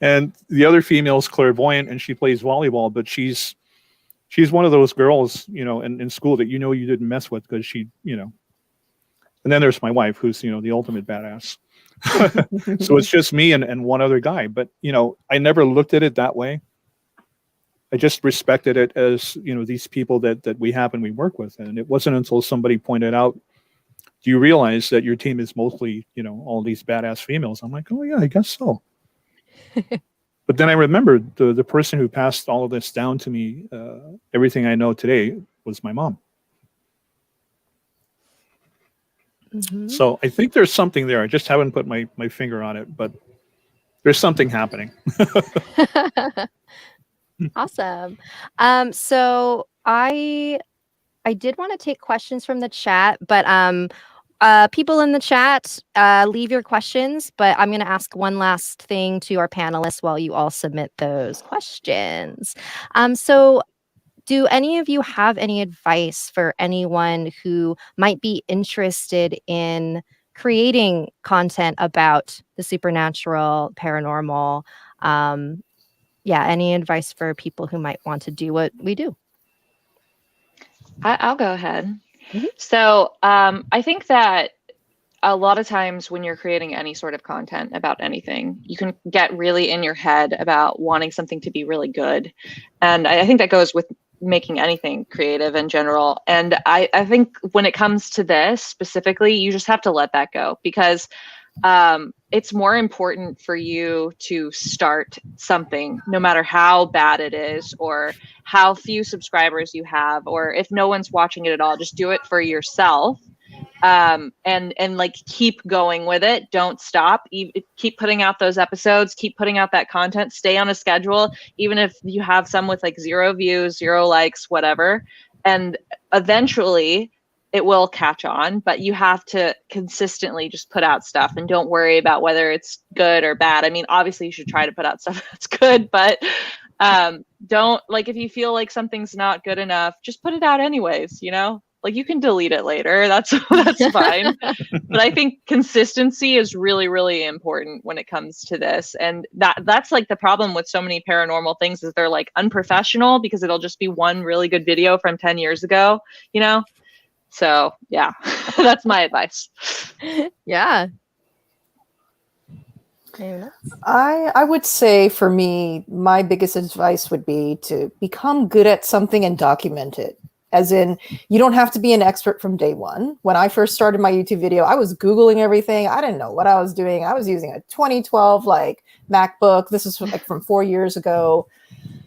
And the other female is clairvoyant, and she plays volleyball, but she's one of those girls, in school that you didn't mess with because she. And then there's my wife, who's the ultimate badass. So it's just me and one other guy. But I never looked at it that way. I just respected it as these people that we have and we work with. And it wasn't until somebody pointed out, do you realize that your team is mostly all these badass females? I'm like, oh yeah, I guess so. But then I remembered the person who passed all of this down to me, everything I know today, was my mom. Mm-hmm. So I think there's something there. I just haven't put my finger on it, but there's something happening. Awesome. So I did want to take questions from the chat, but people in the chat, leave your questions, but I'm going to ask one last thing to our panelists while you all submit those questions. So do any of you have any advice for anyone who might be interested in creating content about the supernatural, paranormal? Any advice for people who might want to do what we do? I'll go ahead. Mhm. So I think that a lot of times when you're creating any sort of content about anything, you can get really in your head about wanting something to be really good. And I think that goes with making anything creative in general. And I think when it comes to this specifically, you just have to let that go, because it's more important for you to start something, no matter how bad it is or how few subscribers you have, or if no one's watching it at all. Just do it for yourself. and like keep going with it. Don't stop. Keep putting out those episodes, keep putting out that content, stay on a schedule, even if you have some with like 0 views, 0 likes, whatever. And eventually it will catch on, but you have to consistently just put out stuff and don't worry about whether it's good or bad. I mean, obviously you should try to put out stuff that's good, but don't, like, if you feel like something's not good enough, just put it out anyways, you know? Like, you can delete it later. That's fine. But I think consistency is really, really important when it comes to this. And that's like the problem with so many paranormal things, is they're like unprofessional because it'll just be one really good video from 10 years ago, you know? So yeah, that's my advice. Yeah. I would say for me, my biggest advice would be to become good at something and document it. As in, you don't have to be an expert from day one. When I first started my YouTube video, I was Googling everything. I didn't know what I was doing. I was using a 2012 like MacBook. This is like from 4 years ago.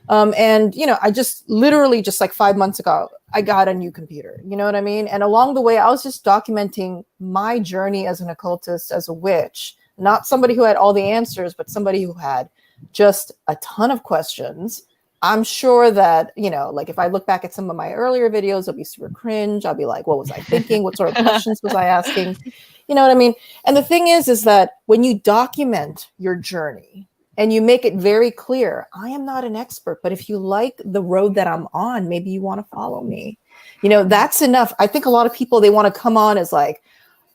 And, you know, I just literally just like 5 months ago, I got a new computer. You know what I mean? And along the way, I was just documenting my journey as an occultist, as a witch, not somebody who had all the answers, but somebody who had just a ton of questions. I'm sure that, you know, like if I look back at some of my earlier videos, it'll be super cringe. I'll be like, what was I thinking? What sort of questions was I asking? You know what I mean? And the thing is that when you document your journey and you make it very clear, I am not an expert, but if you like the road that I'm on, maybe you want to follow me. You know, that's enough. I think a lot of people, they want to come on as like,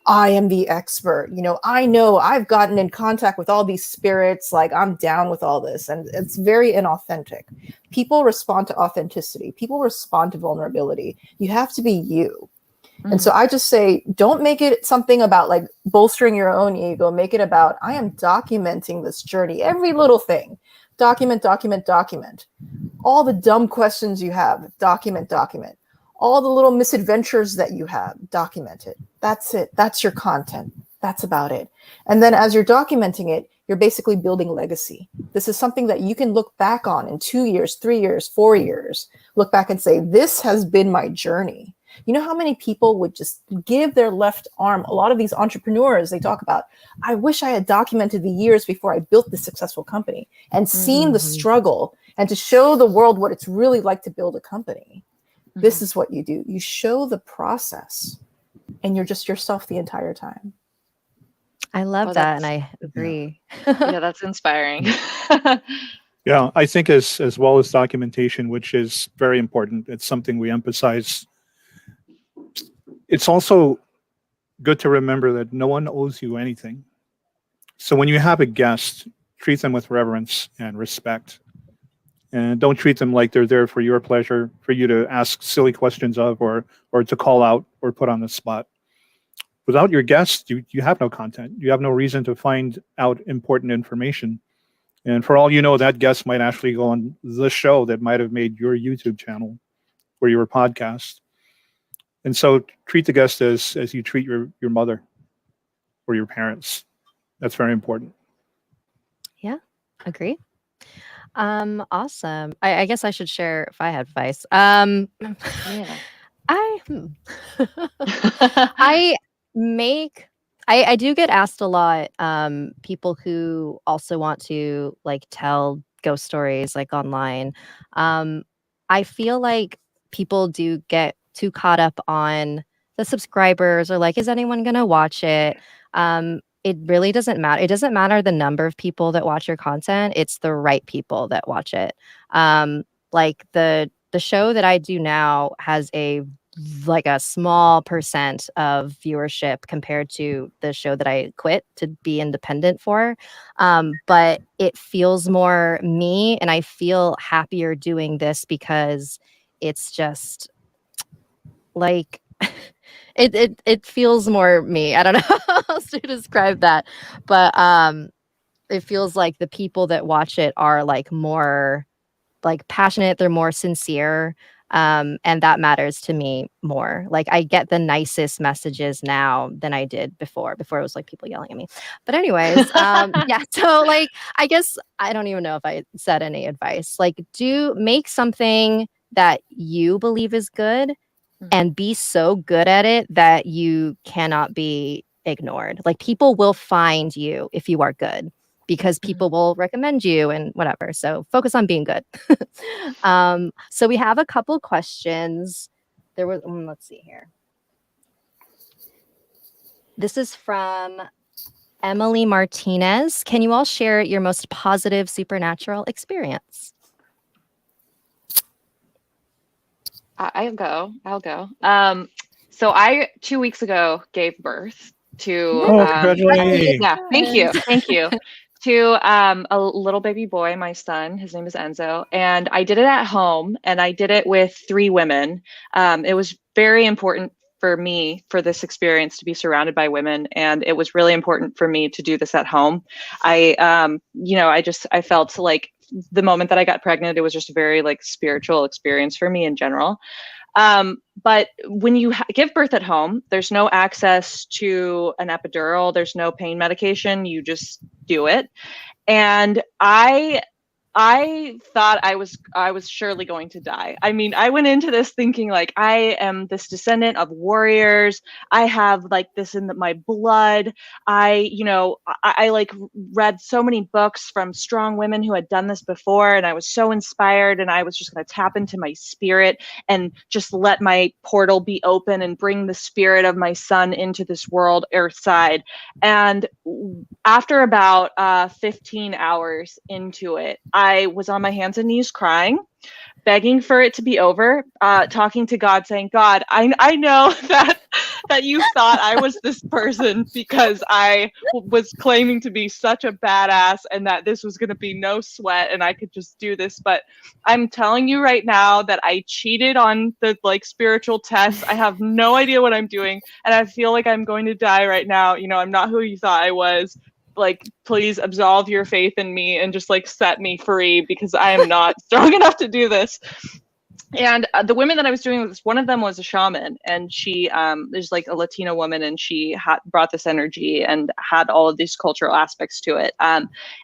I am the expert. You know I've gotten in contact with all these spirits. Like, I'm down with all this. And it's very inauthentic. People respond to authenticity. People respond to vulnerability. You have to be you. Mm-hmm. And so I just say, don't make it something about like bolstering your own ego. Make it about, I am documenting this journey. Every little thing. Document, document, document. All the dumb questions you have, document, document. All the little misadventures that you have, document it. That's it. That's your content. That's about it. And then as you're documenting it, you're basically building legacy. This is something that you can look back on in 2 years, 3 years, 4 years. Look back and say, this has been my journey. You know how many people would just give their left arm? A lot of these entrepreneurs, they talk about, I wish I had documented the years before I built this successful company and seen the struggle, and to show the world what it's really like to build a company. This is what you do. You show the process, and you're just yourself the entire time. I love that, and I agree. Yeah, that's inspiring. Yeah, I think as well as documentation, which is very important. It's something we emphasize. It's also good to remember that no one owes you anything. So when you have a guest, treat them with reverence and respect. And don't treat them like they're there for your pleasure, for you to ask silly questions of, or to call out or put on the spot. Without your guest, you have no content. You have no reason to find out important information. And for all you know, that guest might actually go on the show that might have made your YouTube channel or your podcast. And so treat the guest as you treat your mother or your parents. That's very important. Yeah, agree. Awesome. I guess I should share if I had advice. Yeah. I do get asked a lot, people who also want to like tell ghost stories like online. I feel like people do get too caught up on the subscribers, or like, is anyone gonna watch it? It really doesn't matter. It doesn't matter the number of people that watch your content. It's the right people that watch it. Like the show that I do now has a small percent of viewership compared to the show that I quit to be independent for. But it feels more me, and I feel happier doing this because it's just like it feels more me. I don't know how else to describe that, but it feels like the people that watch it are like more like passionate. They're more sincere, and that matters to me more. Like, I get the nicest messages now than I did before. Before it was like people yelling at me. But anyways, yeah. So like, I guess I don't even know if I said any advice. Like, do make something that you believe is good, and be so good at it that you cannot be ignored. Like people will find you if you are good because people will recommend you and whatever. So focus on being good. So we have a couple questions. There was, let's see here. This is from Emily Martinez. Can you all share your most positive supernatural experience? I'll go. So I 2 weeks ago gave birth to Oh, congratulations. yeah, thank you. To a little baby boy, my son. His name is Enzo, and I did it at home, and I did it with 3 women. It was very important for me for this experience to be surrounded by women, and it was really important for me to do this at home. I felt like the moment that I got pregnant, it was just a very like spiritual experience for me in general. But when you give birth at home, there's no access to an epidural, there's no pain medication, you just do it. And I thought I was surely going to die. I mean, I went into this thinking like I am this descendant of warriors. I have like this in my blood. I like read so many books from strong women who had done this before, and I was so inspired, and I was just going to tap into my spirit and just let my portal be open and bring the spirit of my son into this world, Earthside. And after about 15 hours into it, I was on my hands and knees crying, begging for it to be over, talking to God, saying, God, I know that you thought I was this person because I was claiming to be such a badass and that this was going to be no sweat and I could just do this. But I'm telling you right now that I cheated on the like spiritual test. I have no idea what I'm doing. And I feel like I'm going to die right now. You know, I'm not who you thought I was. Like, please absolve your faith in me and just like set me free because I am not strong enough to do this. And the women that I was doing this, one of them was a shaman, and she there's like a Latina woman, and she had brought this energy and had all of these cultural aspects to it.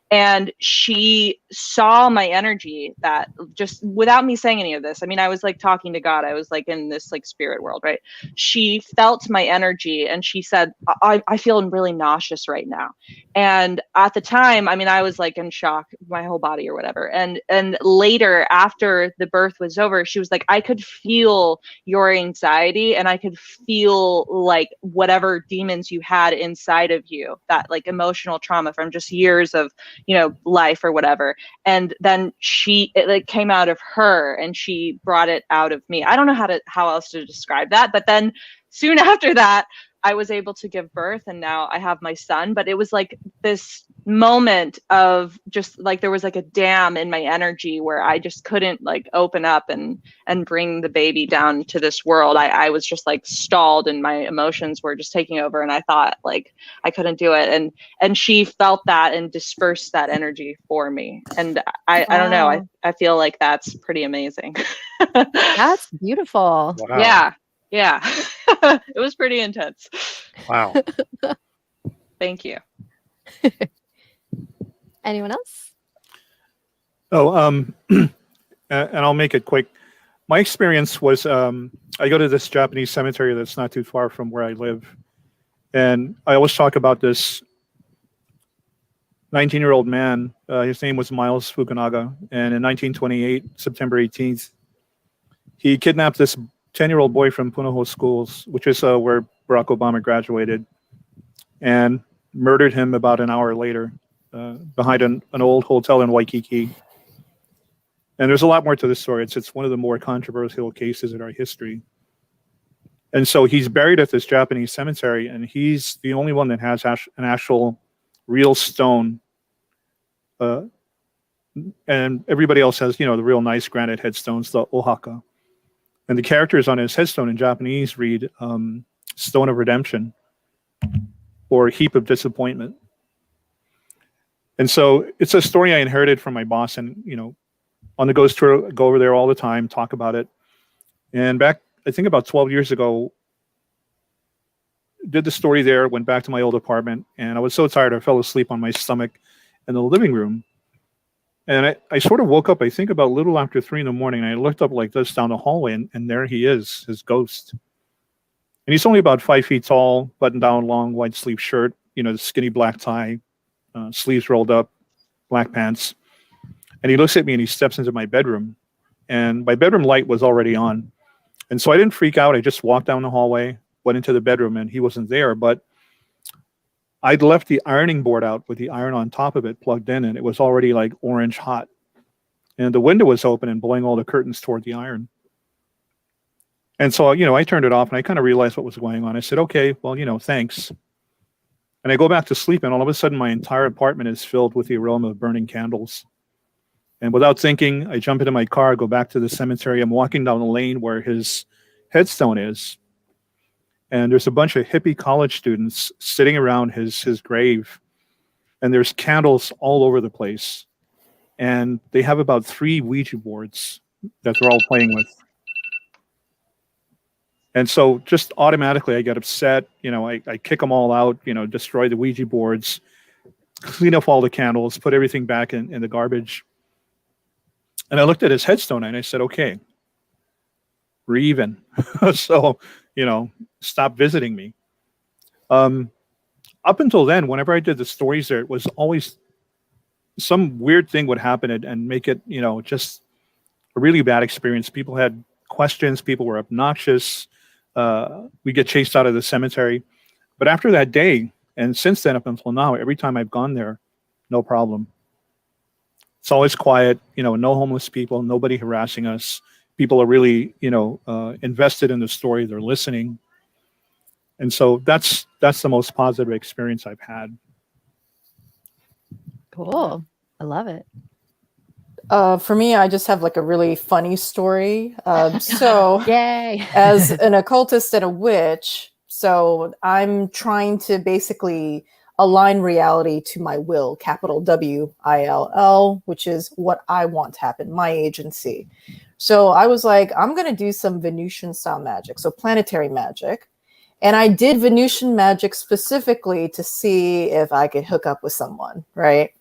And she saw my energy that just without me saying any of this. I mean, I was like talking to God. I was like in this like spirit world, right? She felt my energy and she said, I feel really nauseous right now. And at the time, I mean, I was like in shock, my whole body or whatever. And later, after the birth was over, she was like, I could feel your anxiety and I could feel like whatever demons you had inside of you, that like emotional trauma from just years of, you know, life or whatever. And then it like came out of her and she brought it out of me. I don't know how else to describe that. But then soon after that, I was able to give birth and now I have my son. But it was like this moment of just like there was like a dam in my energy where I just couldn't like open up and bring the baby down to this world. I was just like stalled and my emotions were just taking over and I thought like I couldn't do it. And she felt that and dispersed that energy for me. And I don't know. I feel like that's pretty amazing. That's beautiful. Wow. Yeah. It was pretty intense. Wow. Thank you. Anyone else? Oh, and I'll make it quick. My experience was I go to this Japanese cemetery that's not too far from where I live. And I always talk about this 19-year-old man. His name was Miles Fukunaga. And in 1928, September 18th, he kidnapped this 10-year-old boy from Punahou Schools, which is where Barack Obama graduated, and murdered him about an hour later behind an old hotel in Waikiki. And there's a lot more to this story. It's one of the more controversial cases in our history. And so he's buried at this Japanese cemetery, and he's the only one that has an actual real stone. And everybody else has, you know, the real nice granite headstones, the ohaka. And the characters on his headstone in Japanese read Stone of Redemption or Heap of Disappointment. And so it's a story I inherited from my boss, and, you know, on the ghost tour, go over there all the time, talk about it. And back, I think about 12 years ago, did the story there, went back to my old apartment, and I was so tired I fell asleep on my stomach in the living room. And I sort of woke up, I think about a little after 3 in the morning, and I looked up like this down the hallway, and there he is, his ghost. And he's only about 5 feet tall, button down, long white sleeve shirt, the skinny black tie, sleeves rolled up, black pants. And he looks at me and he steps into my bedroom. And my bedroom light was already on. And so I didn't freak out. I just walked down the hallway, went into the bedroom, and he wasn't there. But I'd left the ironing board out with the iron on top of it plugged in, and it was already like orange hot. And the window was open and blowing all the curtains toward the iron. And so, I turned it off and I kind of realized what was going on. I said, okay, well, thanks. And I go back to sleep, and all of a sudden my entire apartment is filled with the aroma of burning candles. And without thinking, I jump into my car, go back to the cemetery. I'm walking down the lane where his headstone is. And there's a bunch of hippie college students sitting around his grave. And there's candles all over the place. And they have about 3 Ouija boards that they're all playing with. And so just automatically I get upset. I kick them all out, destroy the Ouija boards, clean up all the candles, put everything back in the garbage. And I looked at his headstone and I said, okay, we're even. So, stop visiting me. Up until then, whenever I did the stories there, it was always some weird thing would happen and make it, just a really bad experience. People had questions. People were obnoxious. We get chased out of the cemetery. But after that day, and since then up until now, every time I've gone there, no problem. It's always quiet, no homeless people, nobody harassing us. People are really, invested in the story. They're listening. And so that's the most positive experience I've had. Cool. I love it. For me, I just have like a really funny story. So Yay. as an occultist and a witch, so I'm trying to basically align reality to my will, capital WILL, which is what I want to happen, my agency. So I was like, I'm going to do some Venusian style magic, so planetary magic. And I did Venusian magic specifically to see if I could hook up with someone, right?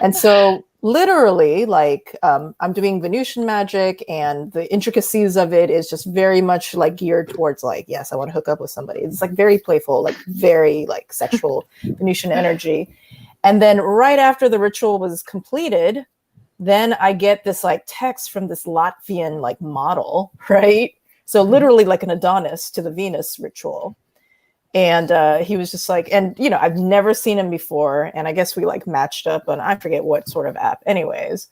And so literally, like, I'm doing Venusian magic, and the intricacies of it is just very much like geared towards like, yes, I want to hook up with somebody. It's like very playful, like very like sexual Venusian energy. And then right after the ritual was completed, then I get this like text from this Latvian like model, right? So literally like an Adonis to the Venus ritual. And he was just like, and I've never seen him before. And I guess we like matched up on, I forget what sort of app anyways.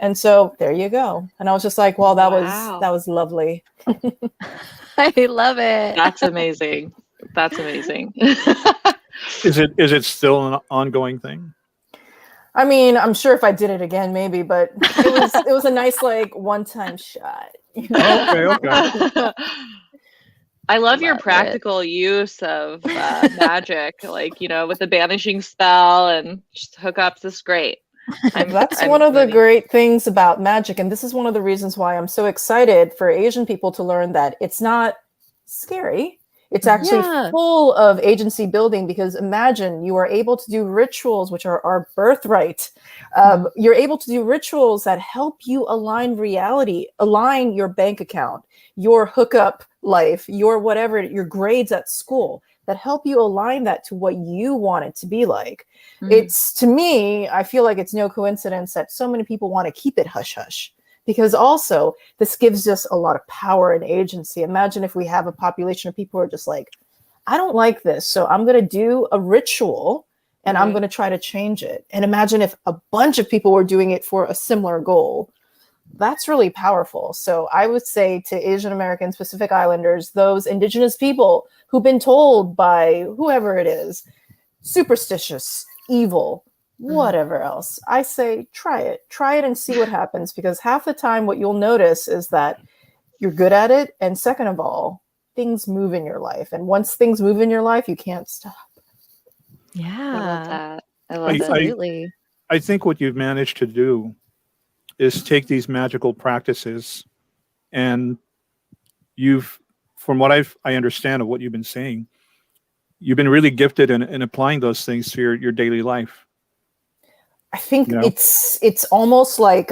And so there you go. And I was just like, well, that was lovely. I love it. That's amazing. That's amazing. Is it still an ongoing thing? I mean, I'm sure if I did it again, maybe, but it was a nice like one-time shot. Okay. I love your practical use of magic, like, with the banishing spell and just hookups is great. That's one of the great things about magic. And this is one of the reasons why I'm so excited for Asian people to learn that it's not scary. It's actually full of agency building, because imagine you are able to do rituals, which are our birthright. You're able to do rituals that help you align reality, align your bank account, your hookup life, your whatever, your grades at school, that help you align that to what you want it to be like. It's, to me, I feel like it's no coincidence that so many people want to keep it hush hush. Because also, this gives us a lot of power and agency. Imagine if we have a population of people who are just like, I don't like this, so I'm going to do a ritual and I'm going to try to change it. And imagine if a bunch of people were doing it for a similar goal. That's really powerful. So I would say to Asian Americans, Pacific Islanders, those indigenous people who've been told by whoever it is, superstitious, evil, whatever else, I say try it and see what happens, because half the time what you'll notice is that you're good at it, and second of all, things move in your life, and once things move in your life, you can't stop. Yeah, I love that. I love that. Absolutely. I think what you've managed to do is take these magical practices, and from what I understand of what you've been saying, you've been really gifted in applying those things to your daily life. I think You know? it's almost like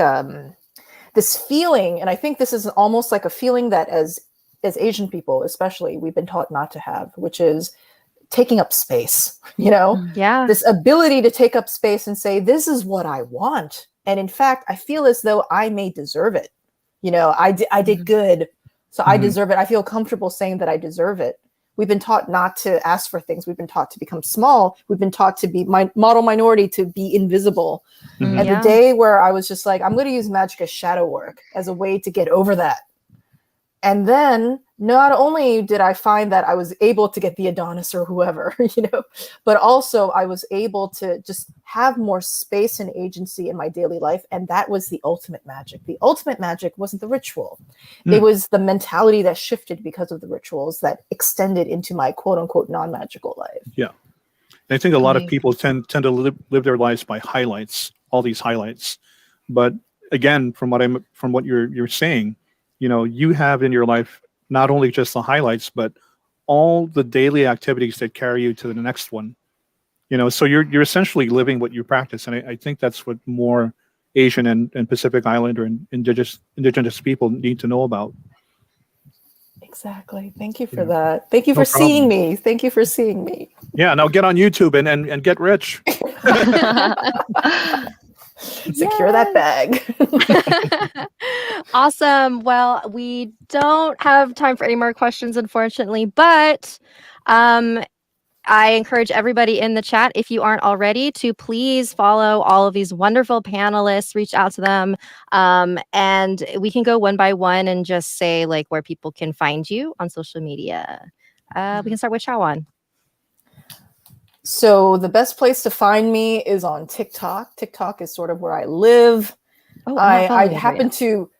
this feeling, and I think this is almost like a feeling that as Asian people, especially, we've been taught not to have, which is taking up space. Yeah. This ability to take up space and say, this is what I want. And in fact, I feel as though I may deserve it. I did good, so I deserve it. I feel comfortable saying that I deserve it. We've been taught not to ask for things. We've been taught to become small. We've been taught to be model minority, to be invisible. And the day where I was just like, I'm going to use magic as shadow work as a way to get over that. And then not only did I find that I was able to get the Adonis or whoever, but also I was able to just have more space and agency in my daily life. And that was the ultimate magic. The ultimate magic wasn't the ritual. It was the mentality that shifted because of the rituals that extended into my quote unquote non-magical life. Yeah. I think a lot of people tend to live their lives by highlights, all these highlights. But again, from what you're saying, you have in your life not only just the highlights, but all the daily activities that carry you to the next one. So you're essentially living what you practice, and I think that's what more Asian and Pacific Islander and indigenous people need to know about. Exactly. Thank you for that. Thank you No for seeing problem. me. Thank you for seeing me. Yeah, now get on YouTube and get rich. Secure that bag. Awesome. Well, we don't have time for any more questions, unfortunately, but I encourage everybody in the chat, if you aren't already, to please follow all of these wonderful panelists, reach out to them, and we can go one by one and just say like where people can find you on social media. We can start with Chaweon. So the best place to find me is on TikTok. TikTok is sort of where I live. Oh, I happen to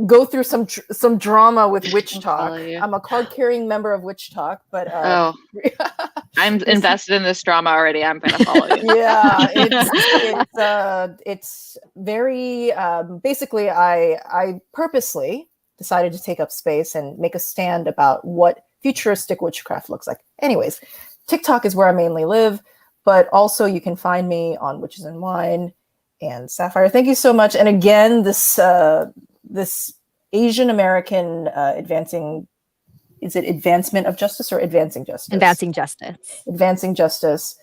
go through some drama with Witch Talk. I'm a card-carrying member of Witch Talk, but I'm invested in this drama already. I'm gonna follow you. Yeah, it's very basically. I purposely decided to take up space and make a stand about what futuristic witchcraft looks like. Anyways, TikTok is where I mainly live, but also you can find me on Witches and Wine and Sapphire. Thank you so much. And again, this Asian American advancement of justice or advancing justice? Advancing justice. Advancing justice.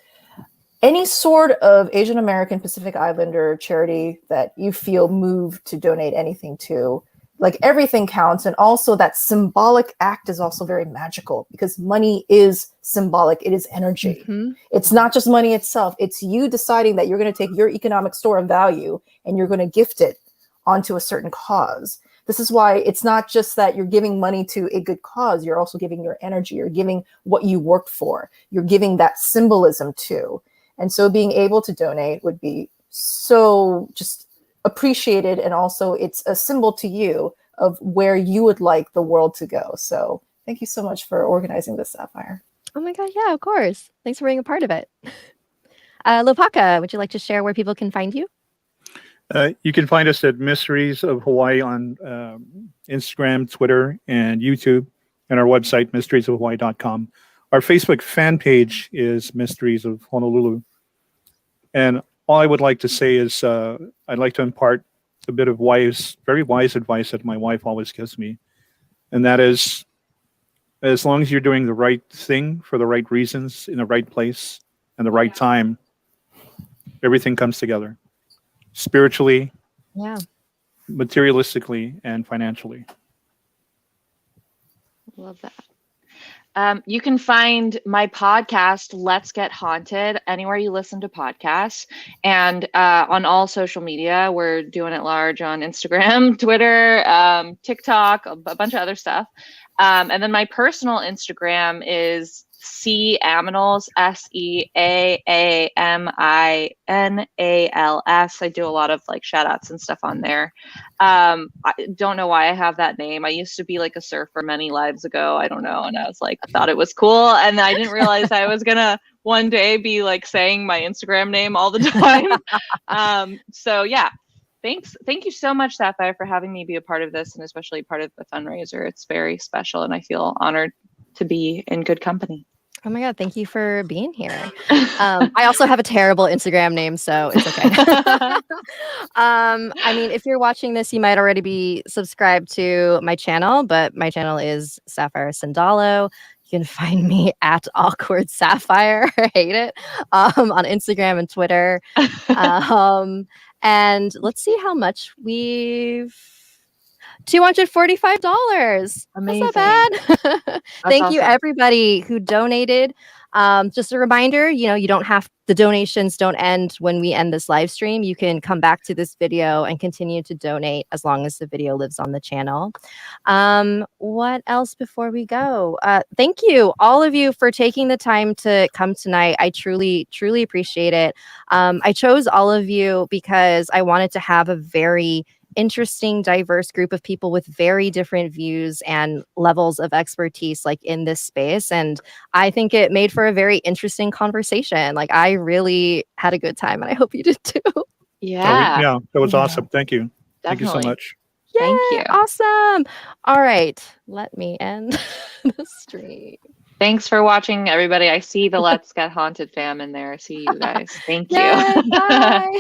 Any sort of Asian American Pacific Islander charity that you feel moved to donate anything to, like everything counts. And also that symbolic act is also very magical because money is symbolic. It is energy. It's not just money itself. It's you deciding that you're going to take your economic store of value and you're going to gift it onto a certain cause. This is why it's not just that you're giving money to a good cause. You're also giving your energy. You're giving what you worked for. You're giving that symbolism too. And so being able to donate would be so just appreciated. And also it's a symbol to you of where you would like the world to go. So thank you so much for organizing this, Sapphire. Oh my God. Yeah, of course. Thanks for being a part of it. Lopaka, would you like to share where people can find you? You can find us at Mysteries of Hawaii on Instagram, Twitter, and YouTube, and our website, mysteriesofhawaii.com. Our Facebook fan page is Mysteries of Honolulu. And all I would like to say is I'd like to impart a bit of very wise advice that my wife always gives me. And that is, as long as you're doing the right thing for the right reasons, in the right place, and the right time, everything comes together. Spiritually, materialistically, and financially. Love that. You can find my podcast, Let's Get Haunted, anywhere you listen to podcasts, and on all social media. We're doing it large on Instagram, Twitter, TikTok, a bunch of other stuff. And then my personal Instagram is Seaminals, SEAAMINALS. I do a lot of like shout outs and stuff on there. I don't know why I have that name. I used to be like a surfer many lives ago. I don't know. And I was like, I thought it was cool. And I didn't realize I was going to one day be like saying my Instagram name all the time. So yeah, thanks. Thank you so much, Sapphire, for having me be a part of this and especially part of the fundraiser. It's very special and I feel honored to be in good company. Oh my God, thank you for being here. I also have a terrible Instagram name, so it's okay. I mean, if you're watching this, you might already be subscribed to my channel, but my channel is Sapphire Sandalo. You can find me at Awkward Sapphire. I hate it. On Instagram and Twitter. And let's see how much we've $245. Amazing. That's not bad. Thank you awesome. everybody who donated. Just a reminder, you don't have the donations don't end when we end this live stream. You can come back to this video and continue to donate as long as the video lives on the channel. What else before we go? Thank you, all of you, for taking the time to come tonight. I truly, truly appreciate it. I chose all of you because I wanted to have a very interesting, diverse group of people with very different views and levels of expertise like in this space. And I think it made for a very interesting conversation. Like I really had a good time and I hope you did too. Yeah. Yeah, that was Yeah. awesome. Thank you. Thank you so Definitely. much. Thank you. Awesome. All right. Let me end the stream. Thanks for watching, everybody. I see the Let's Get Haunted fam in there. I see you guys. Thank you. Yay, bye.